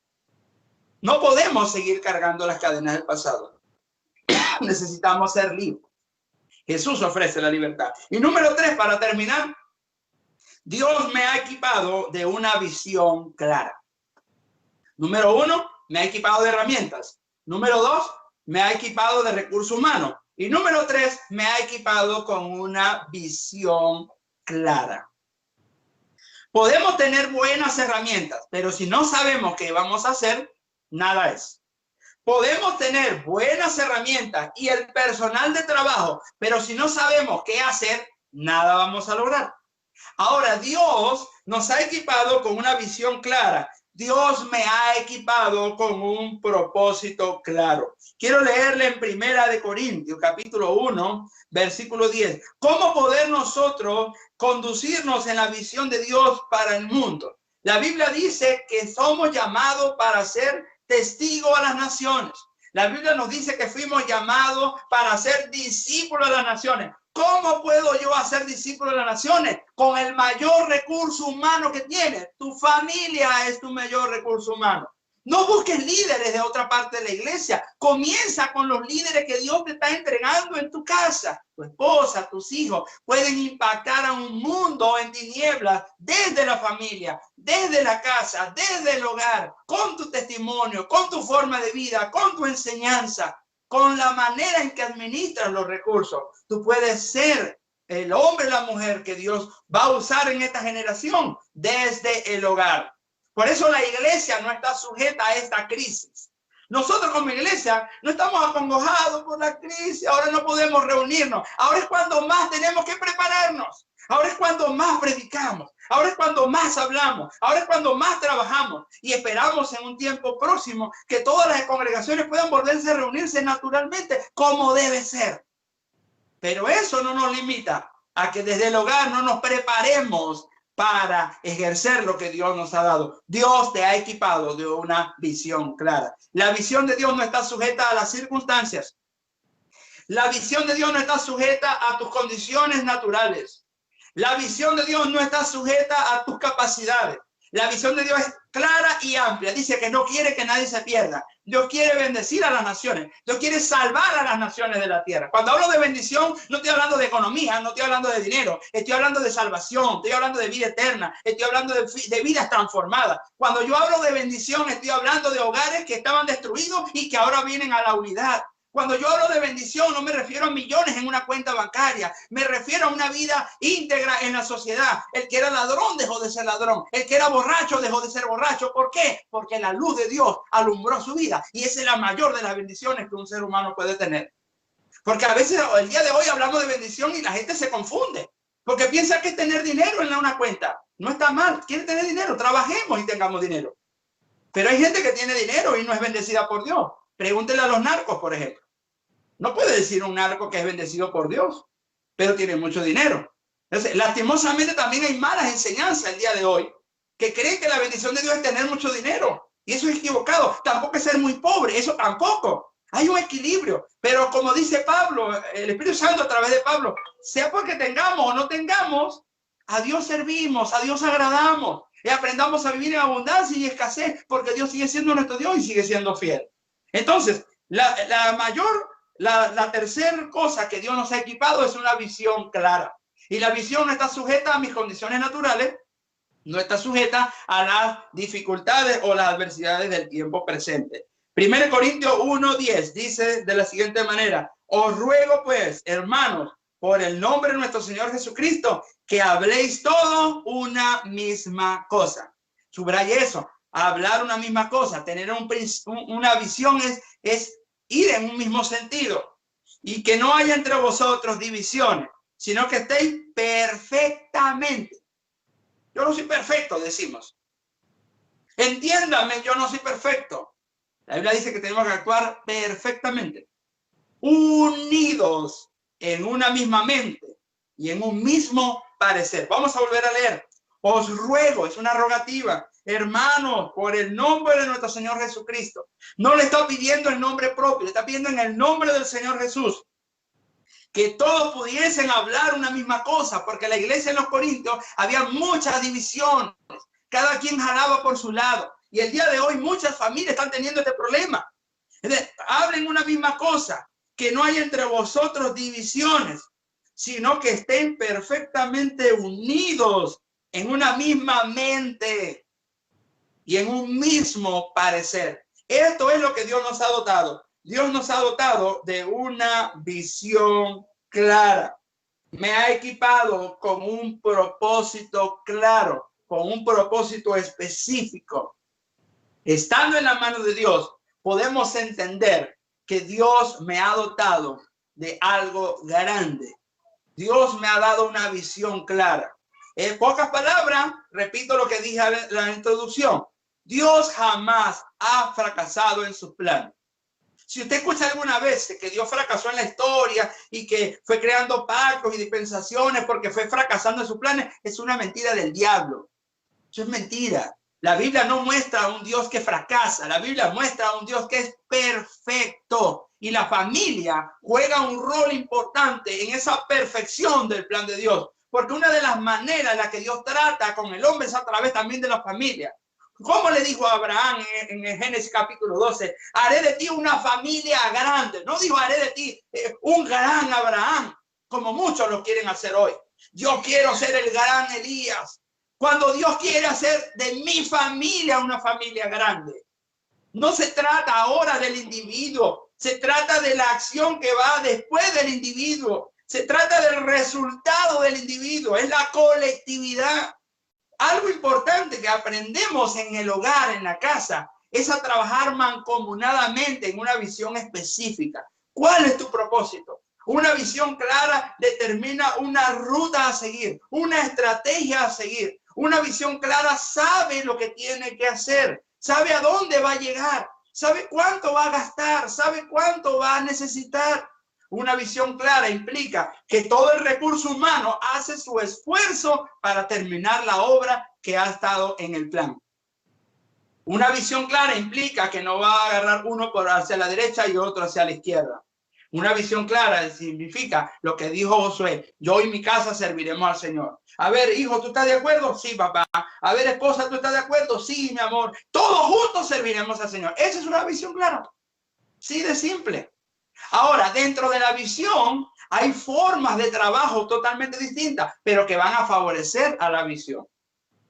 [SPEAKER 1] No podemos seguir cargando las cadenas del pasado. Necesitamos ser libres. Jesús ofrece la libertad. Y número tres, para terminar, Dios me ha equipado de una visión clara. Número uno, me ha equipado de herramientas. Número dos, me ha equipado de recursos humanos. Y número tres, me ha equipado con una visión clara. Podemos tener buenas herramientas, pero si no sabemos qué vamos a hacer, nada es. Podemos tener buenas herramientas y el personal de trabajo, pero si no sabemos qué hacer, nada vamos a lograr. Ahora, Dios nos ha equipado con una visión clara. Dios me ha equipado con un propósito claro. Quiero leerle en Primera de Corintios, capítulo 1, versículo 10. ¿Cómo poder nosotros conducirnos en la visión de Dios para el mundo? La Biblia dice que somos llamados para ser testigos a las naciones. La Biblia nos dice que fuimos llamados para ser discípulos de las naciones. ¿Cómo puedo yo hacer discípulos de las naciones? Con el mayor recurso humano que tienes. Tu familia es tu mayor recurso humano. No busques líderes de otra parte de la iglesia. Comienza con los líderes que Dios te está entregando en tu casa. Tu esposa, tus hijos pueden impactar a un mundo en tinieblas desde la familia, desde la casa, desde el hogar, con tu testimonio, con tu forma de vida, con tu enseñanza, con la manera en que administras los recursos. Tú puedes ser el hombre o la mujer que Dios va a usar en esta generación desde el hogar. Por eso la iglesia no está sujeta a esta crisis. Nosotros como iglesia no estamos acongojados por la crisis. Ahora no podemos reunirnos. Ahora es cuando más tenemos que prepararnos. Ahora es cuando más predicamos. Ahora es cuando más hablamos. Ahora es cuando más trabajamos. Y esperamos en un tiempo próximo que todas las congregaciones puedan volverse a reunirse naturalmente como debe ser. Pero eso no nos limita a que desde el hogar no nos preparemos para ejercer lo que Dios nos ha dado. Dios te ha equipado de una visión clara. La visión de Dios no está sujeta a las circunstancias. La visión de Dios no está sujeta a tus condiciones naturales. La visión de Dios no está sujeta a tus capacidades. La visión de Dios es clara y amplia. Dice que no quiere que nadie se pierda. Dios quiere bendecir a las naciones. Dios quiere salvar a las naciones de la tierra. Cuando hablo de bendición, no estoy hablando de economía, no estoy hablando de dinero. Estoy hablando de salvación, estoy hablando de vida eterna, estoy hablando de vidas transformadas. Cuando yo hablo de bendición, estoy hablando de hogares que estaban destruidos y que ahora vienen a la unidad. Cuando yo hablo de bendición, no me refiero a millones en una cuenta bancaria. Me refiero a una vida íntegra en la sociedad. El que era ladrón dejó de ser ladrón. El que era borracho dejó de ser borracho. ¿Por qué? Porque la luz de Dios alumbró su vida. Y esa es la mayor de las bendiciones que un ser humano puede tener. Porque a veces, el día de hoy, hablamos de bendición y la gente se confunde. Porque piensa que tener dinero en una cuenta no está mal. Quiere tener dinero, trabajemos y tengamos dinero. Pero hay gente que tiene dinero y no es bendecida por Dios. Pregúntele a los narcos, por ejemplo. No puede decir un narco que es bendecido por Dios, pero tiene mucho dinero. Entonces, lastimosamente también hay malas enseñanzas el día de hoy que creen que la bendición de Dios es tener mucho dinero. Y eso es equivocado. Tampoco es ser muy pobre, eso tampoco. Hay un equilibrio. Pero como dice Pablo, el Espíritu Santo a través de Pablo, sea porque tengamos o no tengamos, a Dios servimos, a Dios agradamos. Y aprendamos a vivir en abundancia y escasez, porque Dios sigue siendo nuestro Dios y sigue siendo fiel. Entonces, la tercera cosa que Dios nos ha equipado es una visión clara. Y la visión no está sujeta a mis condiciones naturales, no está sujeta a las dificultades o las adversidades del tiempo presente. 1 Corintios 1:10 dice de la siguiente manera: os ruego pues, hermanos, por el nombre de nuestro Señor Jesucristo, que habléis todo una misma cosa. Subraye eso, hablar una misma cosa, tener una visión es ir en un mismo sentido, y que no haya entre vosotros divisiones, sino que estéis perfectamente. Yo no soy perfecto, decimos. Entiéndame, yo no soy perfecto. La Biblia dice que tenemos que actuar perfectamente, unidos en una misma mente y en un mismo parecer. Vamos a volver a leer. Os ruego, es una rogativa, hermanos, por el nombre de nuestro Señor Jesucristo. No le está pidiendo el nombre propio, le está pidiendo en el nombre del Señor Jesús, que todos pudiesen hablar una misma cosa, porque la iglesia en los Corintios había muchas divisiones, cada quien jalaba por su lado, y el día de hoy muchas familias están teniendo este problema. Entonces, hablen una misma cosa, que no hay entre vosotros divisiones, sino que estén perfectamente unidos en una misma mente y en un mismo parecer. Esto es lo que Dios nos ha dotado. Dios nos ha dotado de una visión clara. Me ha equipado con un propósito claro, con un propósito específico. Estando en la mano de Dios, podemos entender que Dios me ha dotado de algo grande. Dios me ha dado una visión clara. En pocas palabras, repito lo que dije en la introducción. Dios jamás ha fracasado en sus planes. Si usted escucha alguna vez que Dios fracasó en la historia y que fue creando pactos y dispensaciones porque fue fracasando en sus planes, es una mentira del diablo. Eso es mentira. La Biblia no muestra a un Dios que fracasa. La Biblia muestra a un Dios que es perfecto. Y la familia juega un rol importante en esa perfección del plan de Dios. Porque una de las maneras en la que Dios trata con el hombre es a través también de la familia. ¿Cómo le dijo a Abraham en el Génesis capítulo 12? Haré de ti una familia grande. No dijo haré de ti un gran Abraham, como muchos lo quieren hacer hoy. Yo quiero ser el gran Elías. Cuando Dios quiere hacer de mi familia una familia grande. No se trata ahora del individuo. Se trata de la acción que va después del individuo. Se trata del resultado del individuo. Es la colectividad. Algo importante que aprendemos en el hogar, en la casa, es a trabajar mancomunadamente en una visión específica. ¿Cuál es tu propósito? Una visión clara determina una ruta a seguir, una estrategia a seguir. Una visión clara sabe lo que tiene que hacer, sabe a dónde va a llegar, sabe cuánto va a gastar, sabe cuánto va a necesitar. Una visión clara implica que todo el recurso humano hace su esfuerzo para terminar la obra que ha estado en el plan. Una visión clara implica que no va a agarrar uno por hacia la derecha y otro hacia la izquierda. Una visión clara significa lo que dijo Josué: yo y mi casa serviremos al Señor. A ver, hijo, ¿tú estás de acuerdo? Sí, papá. A ver, esposa, ¿tú estás de acuerdo? Sí, mi amor. Todos juntos serviremos al Señor. Esa es una visión clara. Sí, de simple. Ahora, dentro de la visión hay formas de trabajo totalmente distintas, pero que van a favorecer a la visión.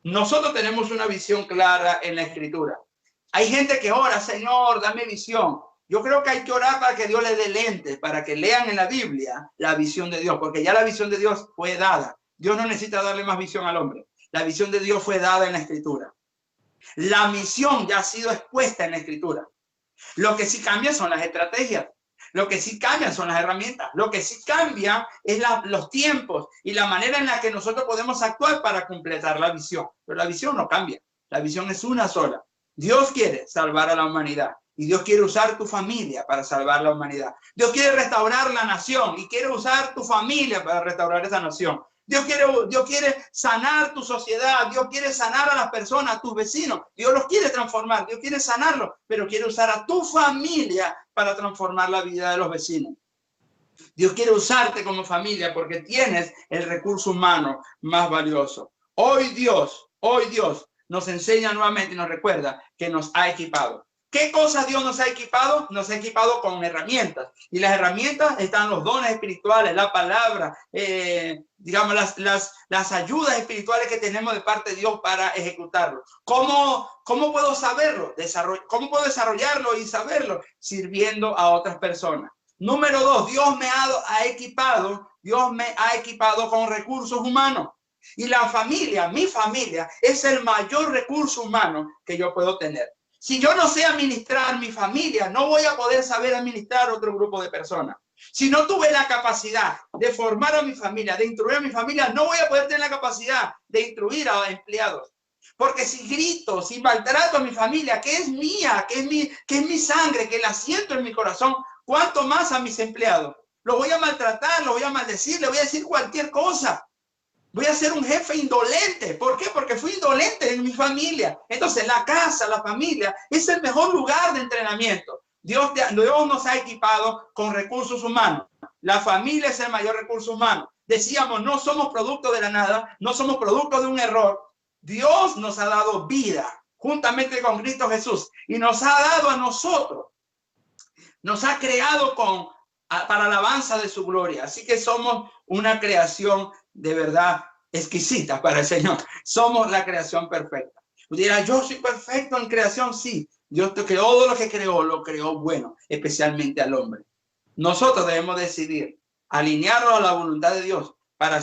[SPEAKER 1] Nosotros tenemos una visión clara en la Escritura. Hay gente que ora: Señor, dame visión. Yo creo que hay que orar para que Dios le dé lentes, para que lean en la Biblia la visión de Dios, porque ya la visión de Dios fue dada. Dios no necesita darle más visión al hombre. La visión de Dios fue dada en la Escritura. La misión ya ha sido expuesta en la Escritura. Lo que sí cambia son las estrategias. Lo que sí cambian son las herramientas. Lo que sí cambia es los tiempos y la manera en la que nosotros podemos actuar para completar la visión. Pero la visión no cambia. La visión es una sola. Dios quiere salvar a la humanidad y Dios quiere usar tu familia para salvar la humanidad. Dios quiere restaurar la nación y quiere usar tu familia para restaurar esa nación. Dios quiere sanar tu sociedad. Dios quiere sanar a las personas, a tus vecinos. Dios los quiere transformar. Dios quiere sanarlos, pero quiere usar a tu familia para transformar la vida de los vecinos. Dios quiere usarte como familia porque tienes el recurso humano más valioso. Hoy Dios nos enseña nuevamente y nos recuerda que nos ha equipado. ¿Qué cosas Dios nos ha equipado? Nos ha equipado con herramientas. Y las herramientas están los dones espirituales, la palabra, digamos, las ayudas espirituales que tenemos de parte de Dios para ejecutarlo. ¿Cómo puedo saberlo? ¿Cómo puedo desarrollarlo y saberlo? Sirviendo a otras personas. Número 2, Dios me ha equipado con recursos humanos. Y la familia, mi familia, es el mayor recurso humano que yo puedo tener. Si yo no sé administrar mi familia, no voy a poder saber administrar otro grupo de personas. Si no tuve la capacidad de formar a mi familia, de instruir a mi familia, no voy a poder tener la capacidad de instruir a empleados. Porque si grito, si maltrato a mi familia, que es mía, que es mi sangre, que la siento en mi corazón, ¿cuánto más a mis empleados? Los voy a maltratar, los voy a maldecir, les voy a decir cualquier cosa. Voy a ser un jefe indolente. ¿Por qué? Porque fui indolente en mi familia. Entonces, la casa, la familia, es el mejor lugar de entrenamiento. Dios nos ha equipado con recursos humanos. La familia es el mayor recurso humano. Decíamos, no somos producto de la nada, no somos producto de un error. Dios nos ha dado vida juntamente con Cristo Jesús y nos ha dado a nosotros. Nos ha creado para alabanza de su gloria. Así que somos una creación de verdad exquisita para el Señor. Somos la creación perfecta. Usted dirá, yo soy perfecto en creación. Sí, Dios creó todo lo que creó, lo creó bueno, especialmente al hombre. Nosotros debemos decidir alinearnos a la voluntad de Dios para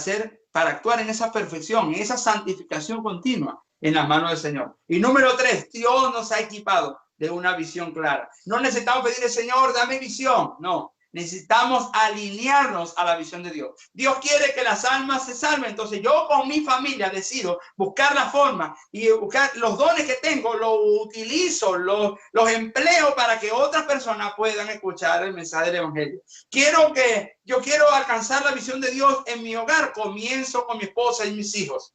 [SPEAKER 1] actuar en esa perfección, en esa santificación continua en las manos del Señor. Y número 3, Dios nos ha equipado de una visión clara. No necesitamos pedirle, Señor, dame visión. No, necesitamos alinearnos a la visión de Dios. Dios quiere que las almas se salven. Entonces yo con mi familia decido buscar la forma y buscar los dones que tengo, los utilizo, los empleo para que otras personas puedan escuchar el mensaje del evangelio. Yo quiero alcanzar la visión de Dios en mi hogar. Comienzo con mi esposa y mis hijos.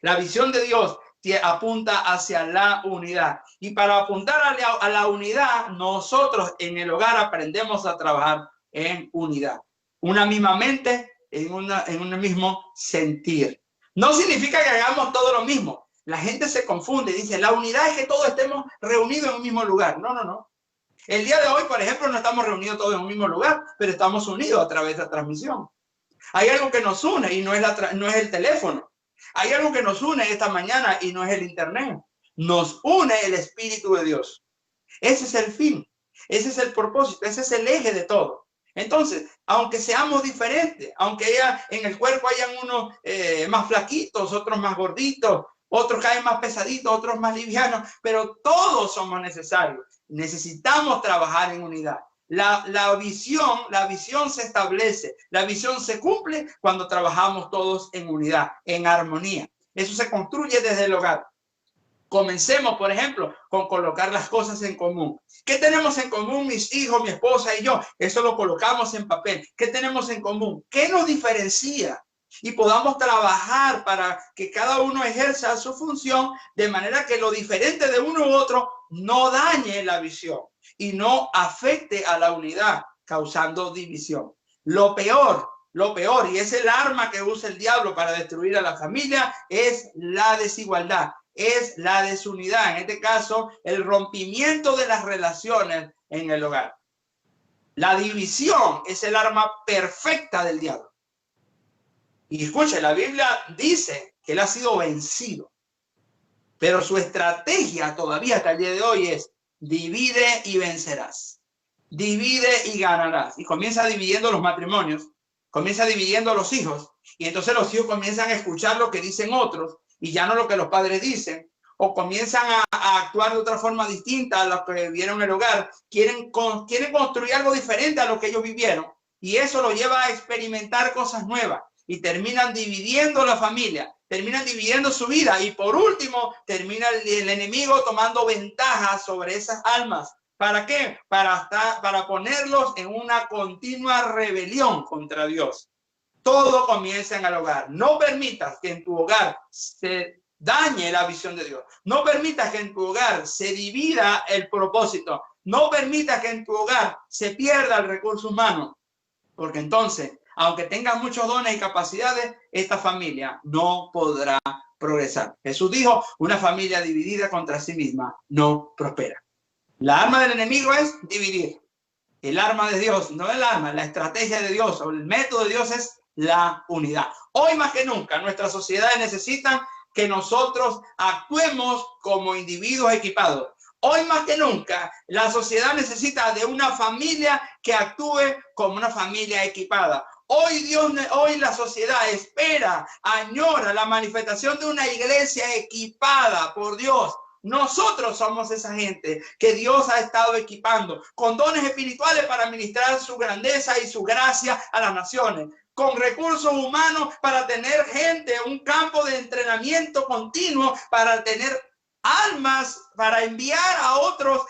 [SPEAKER 1] La visión de Dios apunta hacia la unidad. Y para apuntar a la unidad, nosotros en el hogar aprendemos a trabajar en unidad. Una misma mente, en un mismo sentir. No significa que hagamos todo lo mismo. La gente se confunde y dice, la unidad es que todos estemos reunidos en un mismo lugar. No, no, no. El día de hoy, por ejemplo, no estamos reunidos todos en un mismo lugar, pero estamos unidos a través de la transmisión. Hay algo que nos une y no es el teléfono. Hay algo que nos une esta mañana y no es el internet. Nos une el Espíritu de Dios. Ese es el fin. Ese es el propósito. Ese es el eje de todo. Entonces, aunque seamos diferentes, aunque en el cuerpo hayan unos más flaquitos, otros más gorditos, otros caen más pesaditos, otros más livianos, pero todos somos necesarios. Necesitamos trabajar en unidad. La visión se establece, la visión se cumple cuando trabajamos todos en unidad, en armonía. Eso se construye desde el hogar. Comencemos, por ejemplo, con colocar las cosas en común. ¿Qué tenemos en común mis hijos, mi esposa y yo? Eso lo colocamos en papel. ¿Qué tenemos en común? ¿Qué nos diferencia? Y podamos trabajar para que cada uno ejerza su función de manera que lo diferente de uno u otro no dañe la visión y no afecte a la unidad, causando división. Lo peor, y es el arma que usa el diablo para destruir a la familia, es la desigualdad, es la desunidad. En este caso, el rompimiento de las relaciones en el hogar. La división es el arma perfecta del diablo. Y escuche, la Biblia dice que él ha sido vencido, pero su estrategia todavía hasta el día de hoy es divide y vencerás, divide y ganarás. Y comienza dividiendo los matrimonios, comienza dividiendo los hijos, y entonces los hijos comienzan a escuchar lo que dicen otros y ya no lo que los padres dicen, o comienzan a actuar de otra forma distinta a los que vivieron el hogar, quieren construir algo diferente a lo que ellos vivieron, y eso lo lleva a experimentar cosas nuevas y terminan dividiendo la familia, terminan dividiendo su vida, y por último termina el enemigo tomando ventaja sobre esas almas. ¿Para qué? Para ponerlos en una continua rebelión contra Dios. Todo comienza en el hogar. No permitas que en tu hogar se dañe la visión de Dios. No permitas que en tu hogar se divida el propósito. No permitas que en tu hogar se pierda el recurso humano. Porque entonces, aunque tengas muchos dones y capacidades, esta familia no podrá progresar. Jesús dijo, una familia dividida contra sí misma no prospera. La arma del enemigo es dividir. El arma de Dios, no el arma, la estrategia de Dios o el método de Dios es la unidad. Hoy más que nunca, nuestras sociedades necesitan que nosotros actuemos como individuos equipados. Hoy más que nunca, la sociedad necesita de una familia que actúe como una familia equipada. Hoy la sociedad espera, añora la manifestación de una iglesia equipada por Dios. Nosotros somos esa gente que Dios ha estado equipando con dones espirituales para ministrar su grandeza y su gracia a las naciones, con recursos humanos para tener gente, un campo de entrenamiento continuo para tener almas, para enviar a otros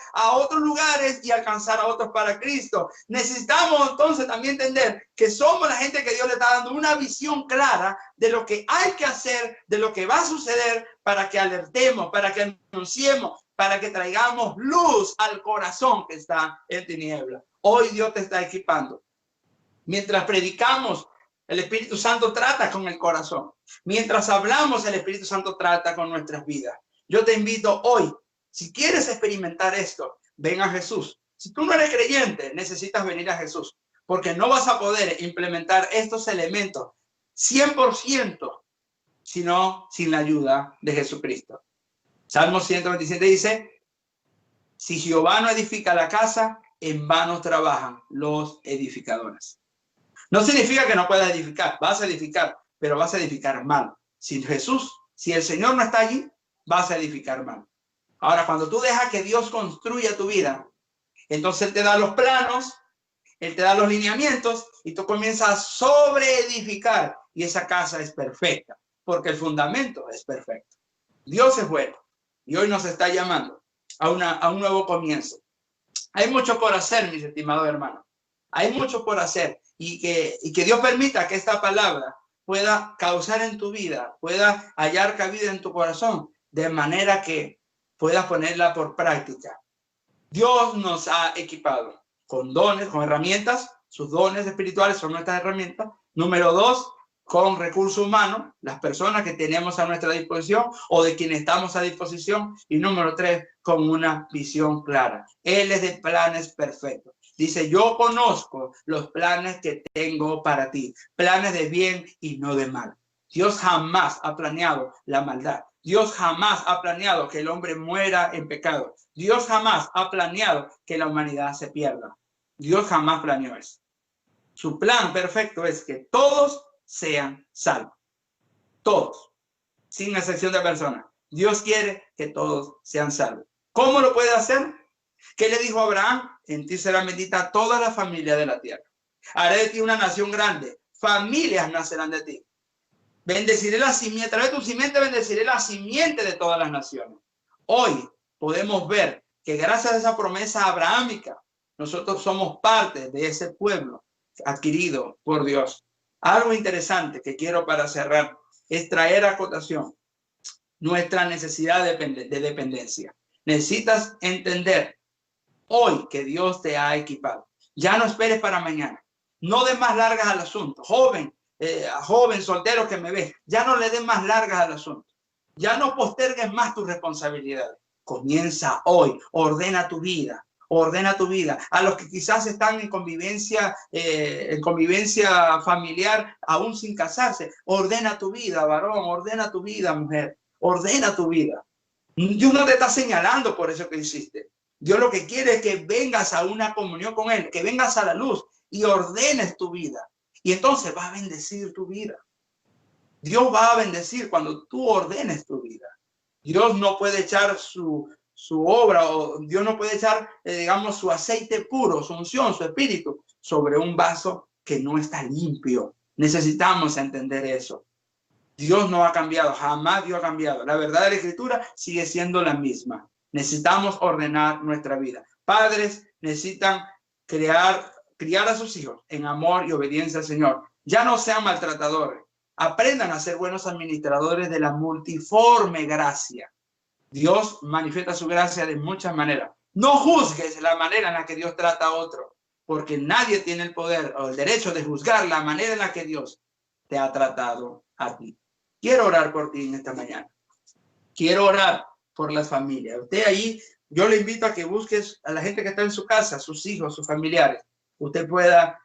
[SPEAKER 1] lugares y alcanzar a otros para Cristo. Necesitamos entonces también entender que somos la gente que Dios le está dando una visión clara de lo que hay que hacer, de lo que va a suceder, para que alertemos, para que anunciemos, para que traigamos luz al corazón que está en tinieblas. Hoy Dios te está equipando. Mientras predicamos, el Espíritu Santo trata con el corazón. Mientras hablamos, el Espíritu Santo trata con nuestras vidas. Yo te invito hoy, si quieres experimentar esto, ven a Jesús. Si tú no eres creyente, necesitas venir a Jesús, porque no vas a poder implementar estos elementos 100%, sino sin la ayuda de Jesucristo. Salmo 127 dice, si Jehová no edifica la casa, en vano trabajan los edificadores. No significa que no puedas edificar, vas a edificar, pero vas a edificar mal. Sin Jesús, si el Señor no está allí, vas a edificar mal. Ahora, cuando tú dejas que Dios construya tu vida, entonces Él te da los planos, Él te da los lineamientos y tú comienzas a sobreedificar y esa casa es perfecta porque el fundamento es perfecto. Dios es bueno y hoy nos está llamando a un nuevo comienzo. Hay mucho por hacer, mis estimados hermanos. Hay mucho por hacer y que Dios permita que esta palabra pueda causar en tu vida, pueda hallar cabida en tu corazón, de manera que puedas ponerla por práctica. Dios nos ha equipado con dones, con herramientas. Sus dones espirituales son nuestras herramientas. Número 2, con recursos humanos, las personas que tenemos a nuestra disposición o de quienes estamos a disposición. Y número 3, con una visión clara. Él es de planes perfectos. Dice, yo conozco los planes que tengo para ti, planes de bien y no de mal. Dios jamás ha planeado la maldad. Dios jamás ha planeado que el hombre muera en pecado. Dios jamás ha planeado que la humanidad se pierda. Dios jamás planeó eso. Su plan perfecto es que todos sean salvos. Todos, sin excepción de personas. Dios quiere que todos sean salvos. ¿Cómo lo puede hacer? ¿Qué le dijo a Abraham? En ti será bendita toda la familia de la tierra. Haré de ti una nación grande. Familias nacerán de ti. Bendeciré la simiente, a través de tu simiente bendeciré la simiente de todas las naciones. Hoy podemos ver que gracias a esa promesa abrahámica, nosotros somos parte de ese pueblo adquirido por Dios. Algo interesante que quiero para cerrar es traer a cotación nuestra necesidad de dependencia. Necesitas entender hoy que Dios te ha equipado. Ya no esperes para mañana. No des más largas al asunto. Joven soltero que me ves, ya no le des más largas al asunto. Ya no postergues más tus responsabilidades. Comienza hoy. Ordena tu vida. Ordena tu vida. A los que quizás están en convivencia familiar, aún sin casarse, ordena tu vida, varón. Ordena tu vida, mujer. Ordena tu vida. Dios no te está señalando por eso que hiciste. Dios lo que quiere es que vengas a una comunión con Él, que vengas a la luz y ordenes tu vida. Y entonces va a bendecir tu vida. Dios va a bendecir cuando tú ordenes tu vida. Dios no puede echar su obra, o Dios no puede echar, digamos, su aceite puro, su unción, su espíritu sobre un vaso que no está limpio. Necesitamos entender eso. Dios no ha cambiado, jamás Dios ha cambiado. La verdad de la Escritura sigue siendo la misma. Necesitamos ordenar nuestra vida. Padres necesitan criar a sus hijos en amor y obediencia al Señor. Ya no sean maltratadores. Aprendan a ser buenos administradores de la multiforme gracia. Dios manifiesta su gracia de muchas maneras. No juzgues la manera en la que Dios trata a otro, porque nadie tiene el poder o el derecho de juzgar la manera en la que Dios te ha tratado a ti. Quiero orar por ti en esta mañana. Quiero orar por las familias. Usted ahí, yo le invito a que busques a la gente que está en su casa, sus hijos, sus familiares. Usted pueda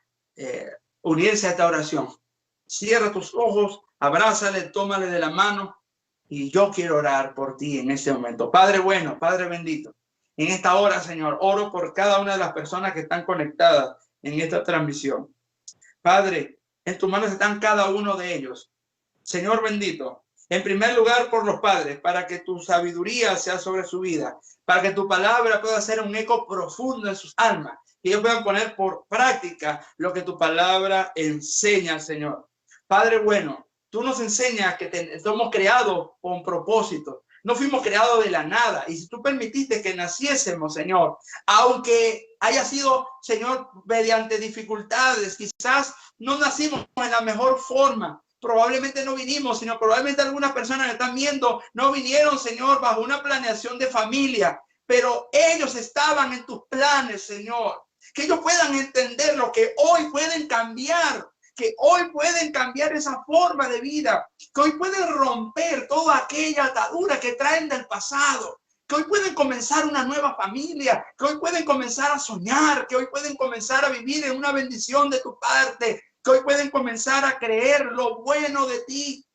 [SPEAKER 1] unirse a esta oración. Cierra tus ojos, abrázale, tómale de la mano y yo quiero orar por ti en este momento. Padre bueno, Padre bendito, en esta hora, Señor, oro por cada una de las personas que están conectadas en esta transmisión. Padre, en tus manos están cada uno de ellos. Señor bendito, en primer lugar por los padres, para que tu sabiduría sea sobre su vida, para que tu palabra pueda ser un eco profundo en sus almas, que ellos puedan poner por práctica lo que tu palabra enseña, Señor. Padre bueno, tú nos enseñas que somos creados con propósito. No fuimos creados de la nada. Y si tú permitiste que naciésemos, Señor, aunque haya sido, Señor, mediante dificultades, quizás no nacimos en la mejor forma. Probablemente no vinimos, sino probablemente algunas personas que están viendo no vinieron, Señor, bajo una planeación de familia. Pero ellos estaban en tus planes, Señor. Que ellos puedan entender lo que hoy pueden cambiar. Que hoy pueden cambiar esa forma de vida, que hoy pueden romper toda aquella atadura que traen del pasado, que hoy pueden comenzar una nueva familia, que hoy pueden comenzar a soñar, que hoy pueden comenzar a vivir en una bendición de tu parte, que hoy pueden comenzar a creer lo bueno de ti,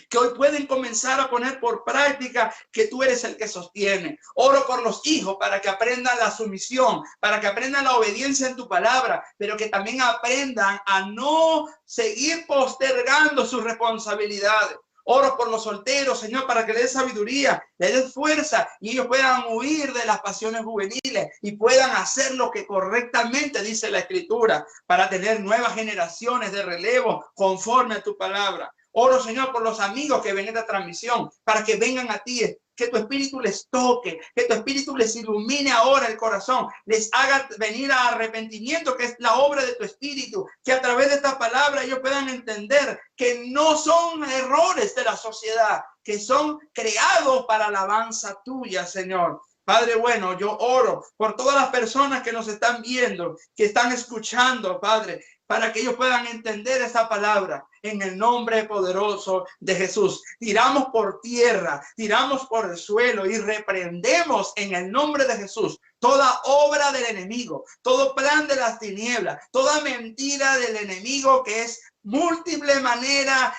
[SPEAKER 1] que hoy pueden comenzar a poner por práctica que tú eres el que sostiene. Oro por los hijos para que aprendan la sumisión, para que aprendan la obediencia en tu palabra, pero que también aprendan a no seguir postergando sus responsabilidades. Oro por los solteros, Señor, para que les dé sabiduría, les dé fuerza y ellos puedan huir de las pasiones juveniles y puedan hacer lo que correctamente dice la Escritura para tener nuevas generaciones de relevo conforme a tu palabra. Oro, Señor, por los amigos que ven esta transmisión, para que vengan a ti, que tu espíritu les toque, que tu espíritu les ilumine ahora el corazón, les haga venir a arrepentimiento, que es la obra de tu espíritu, que a través de esta palabra ellos puedan entender que no son errores de la sociedad, que son creados para alabanza tuya, Señor. Padre bueno, yo oro por todas las personas que nos están viendo, que están escuchando, Padre, para que ellos puedan entender esa palabra en el nombre poderoso de Jesús. Tiramos por tierra, tiramos por el suelo y reprendemos en el nombre de Jesús toda obra del enemigo, todo plan de las tinieblas, toda mentira del enemigo que es múltiple manera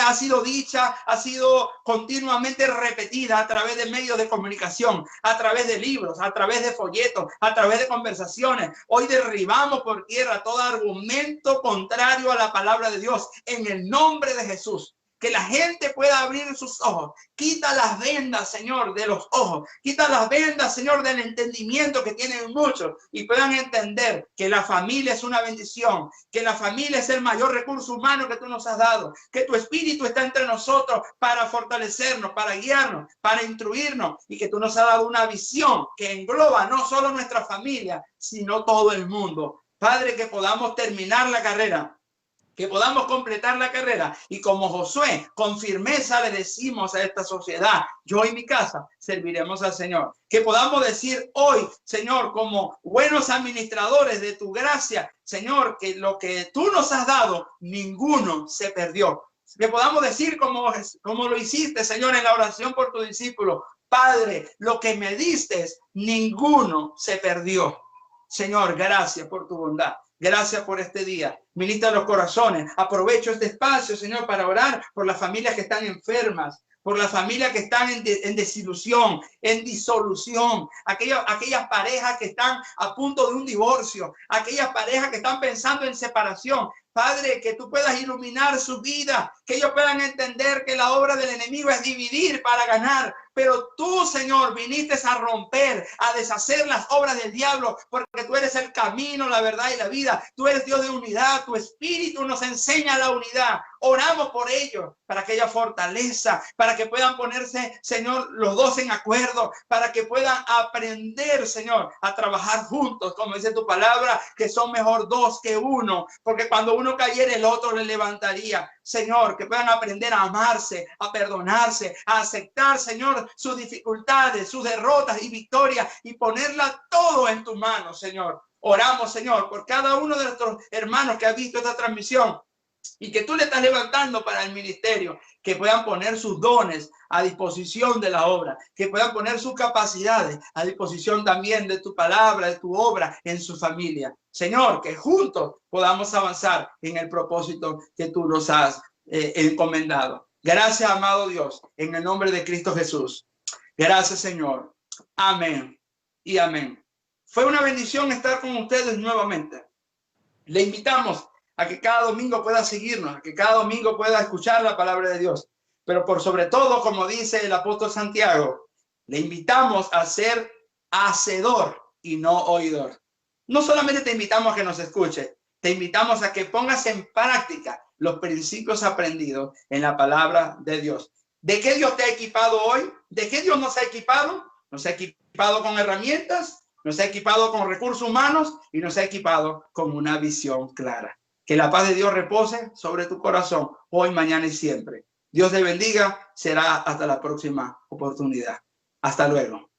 [SPEAKER 1] ha sido dicha, ha sido continuamente repetida a través de medios de comunicación, a través de libros, a través de folletos, a través de conversaciones. Hoy derribamos por tierra todo argumento contrario a la palabra de Dios en el nombre de Jesús. Que la gente pueda abrir sus ojos. Quita las vendas, Señor, de los ojos. Quita las vendas, Señor, del entendimiento que tienen muchos y puedan entender que la familia es una bendición, que la familia es el mayor recurso humano que tú nos has dado, que tu espíritu está entre nosotros para fortalecernos, para guiarnos, para instruirnos y que tú nos has dado una visión que engloba no solo nuestra familia, sino todo el mundo. Padre, que podamos terminar la carrera, que podamos completar la carrera y como Josué con firmeza le decimos a esta sociedad, yo y mi casa serviremos al Señor. Que podamos decir hoy, Señor, como buenos administradores de tu gracia, Señor, que lo que tú nos has dado, ninguno se perdió. Que podamos decir como lo hiciste, Señor, en la oración por tu discípulo, Padre, lo que me diste, ninguno se perdió. Señor, gracias por tu bondad. Gracias por este día. Ministra los corazones. Aprovecho este espacio, Señor, para orar por las familias que están enfermas, por las familias que están en desilusión, en disolución, aquellas parejas que están a punto de un divorcio, aquellas parejas que están pensando en separación. Padre, que tú puedas iluminar su vida, que ellos puedan entender que la obra del enemigo es dividir para ganar. Pero tú, Señor, viniste a romper, a deshacer las obras del diablo, porque tú eres el camino, la verdad y la vida. Tú eres Dios de unidad, tu espíritu nos enseña la unidad. Oramos por ellos, para que haya fortaleza, para que puedan ponerse, Señor, los dos en acuerdo, para que puedan aprender, Señor, a trabajar juntos, como dice tu palabra, que son mejor dos que uno, porque cuando uno cayera, el otro le levantaría. Señor, que puedan aprender a amarse, a perdonarse, a aceptar, Señor, sus dificultades, sus derrotas y victorias, y ponerla todo en tus manos, Señor. Oramos, Señor, por cada uno de nuestros hermanos que ha visto esta transmisión y que tú le estás levantando para el ministerio, que puedan poner sus dones a disposición de la obra, que puedan poner sus capacidades a disposición también de tu palabra, de tu obra en su familia. Señor, que juntos podamos avanzar en el propósito que tú nos has encomendado. Gracias, amado Dios, en el nombre de Cristo Jesús. Gracias, Señor. Amén y amén. Fue una bendición estar con ustedes nuevamente. Le invitamos a que cada domingo pueda seguirnos, a que cada domingo pueda escuchar la palabra de Dios. Pero por sobre todo, como dice el apóstol Santiago, le invitamos a ser hacedor y no oidor. No solamente te invitamos a que nos escuche, te invitamos a que pongas en práctica los principios aprendidos en la palabra de Dios. ¿De qué Dios te ha equipado hoy? ¿De qué Dios nos ha equipado? Nos ha equipado con herramientas, nos ha equipado con recursos humanos y nos ha equipado con una visión clara. Que la paz de Dios repose sobre tu corazón hoy, mañana y siempre. Dios te bendiga. Será hasta la próxima oportunidad. Hasta luego.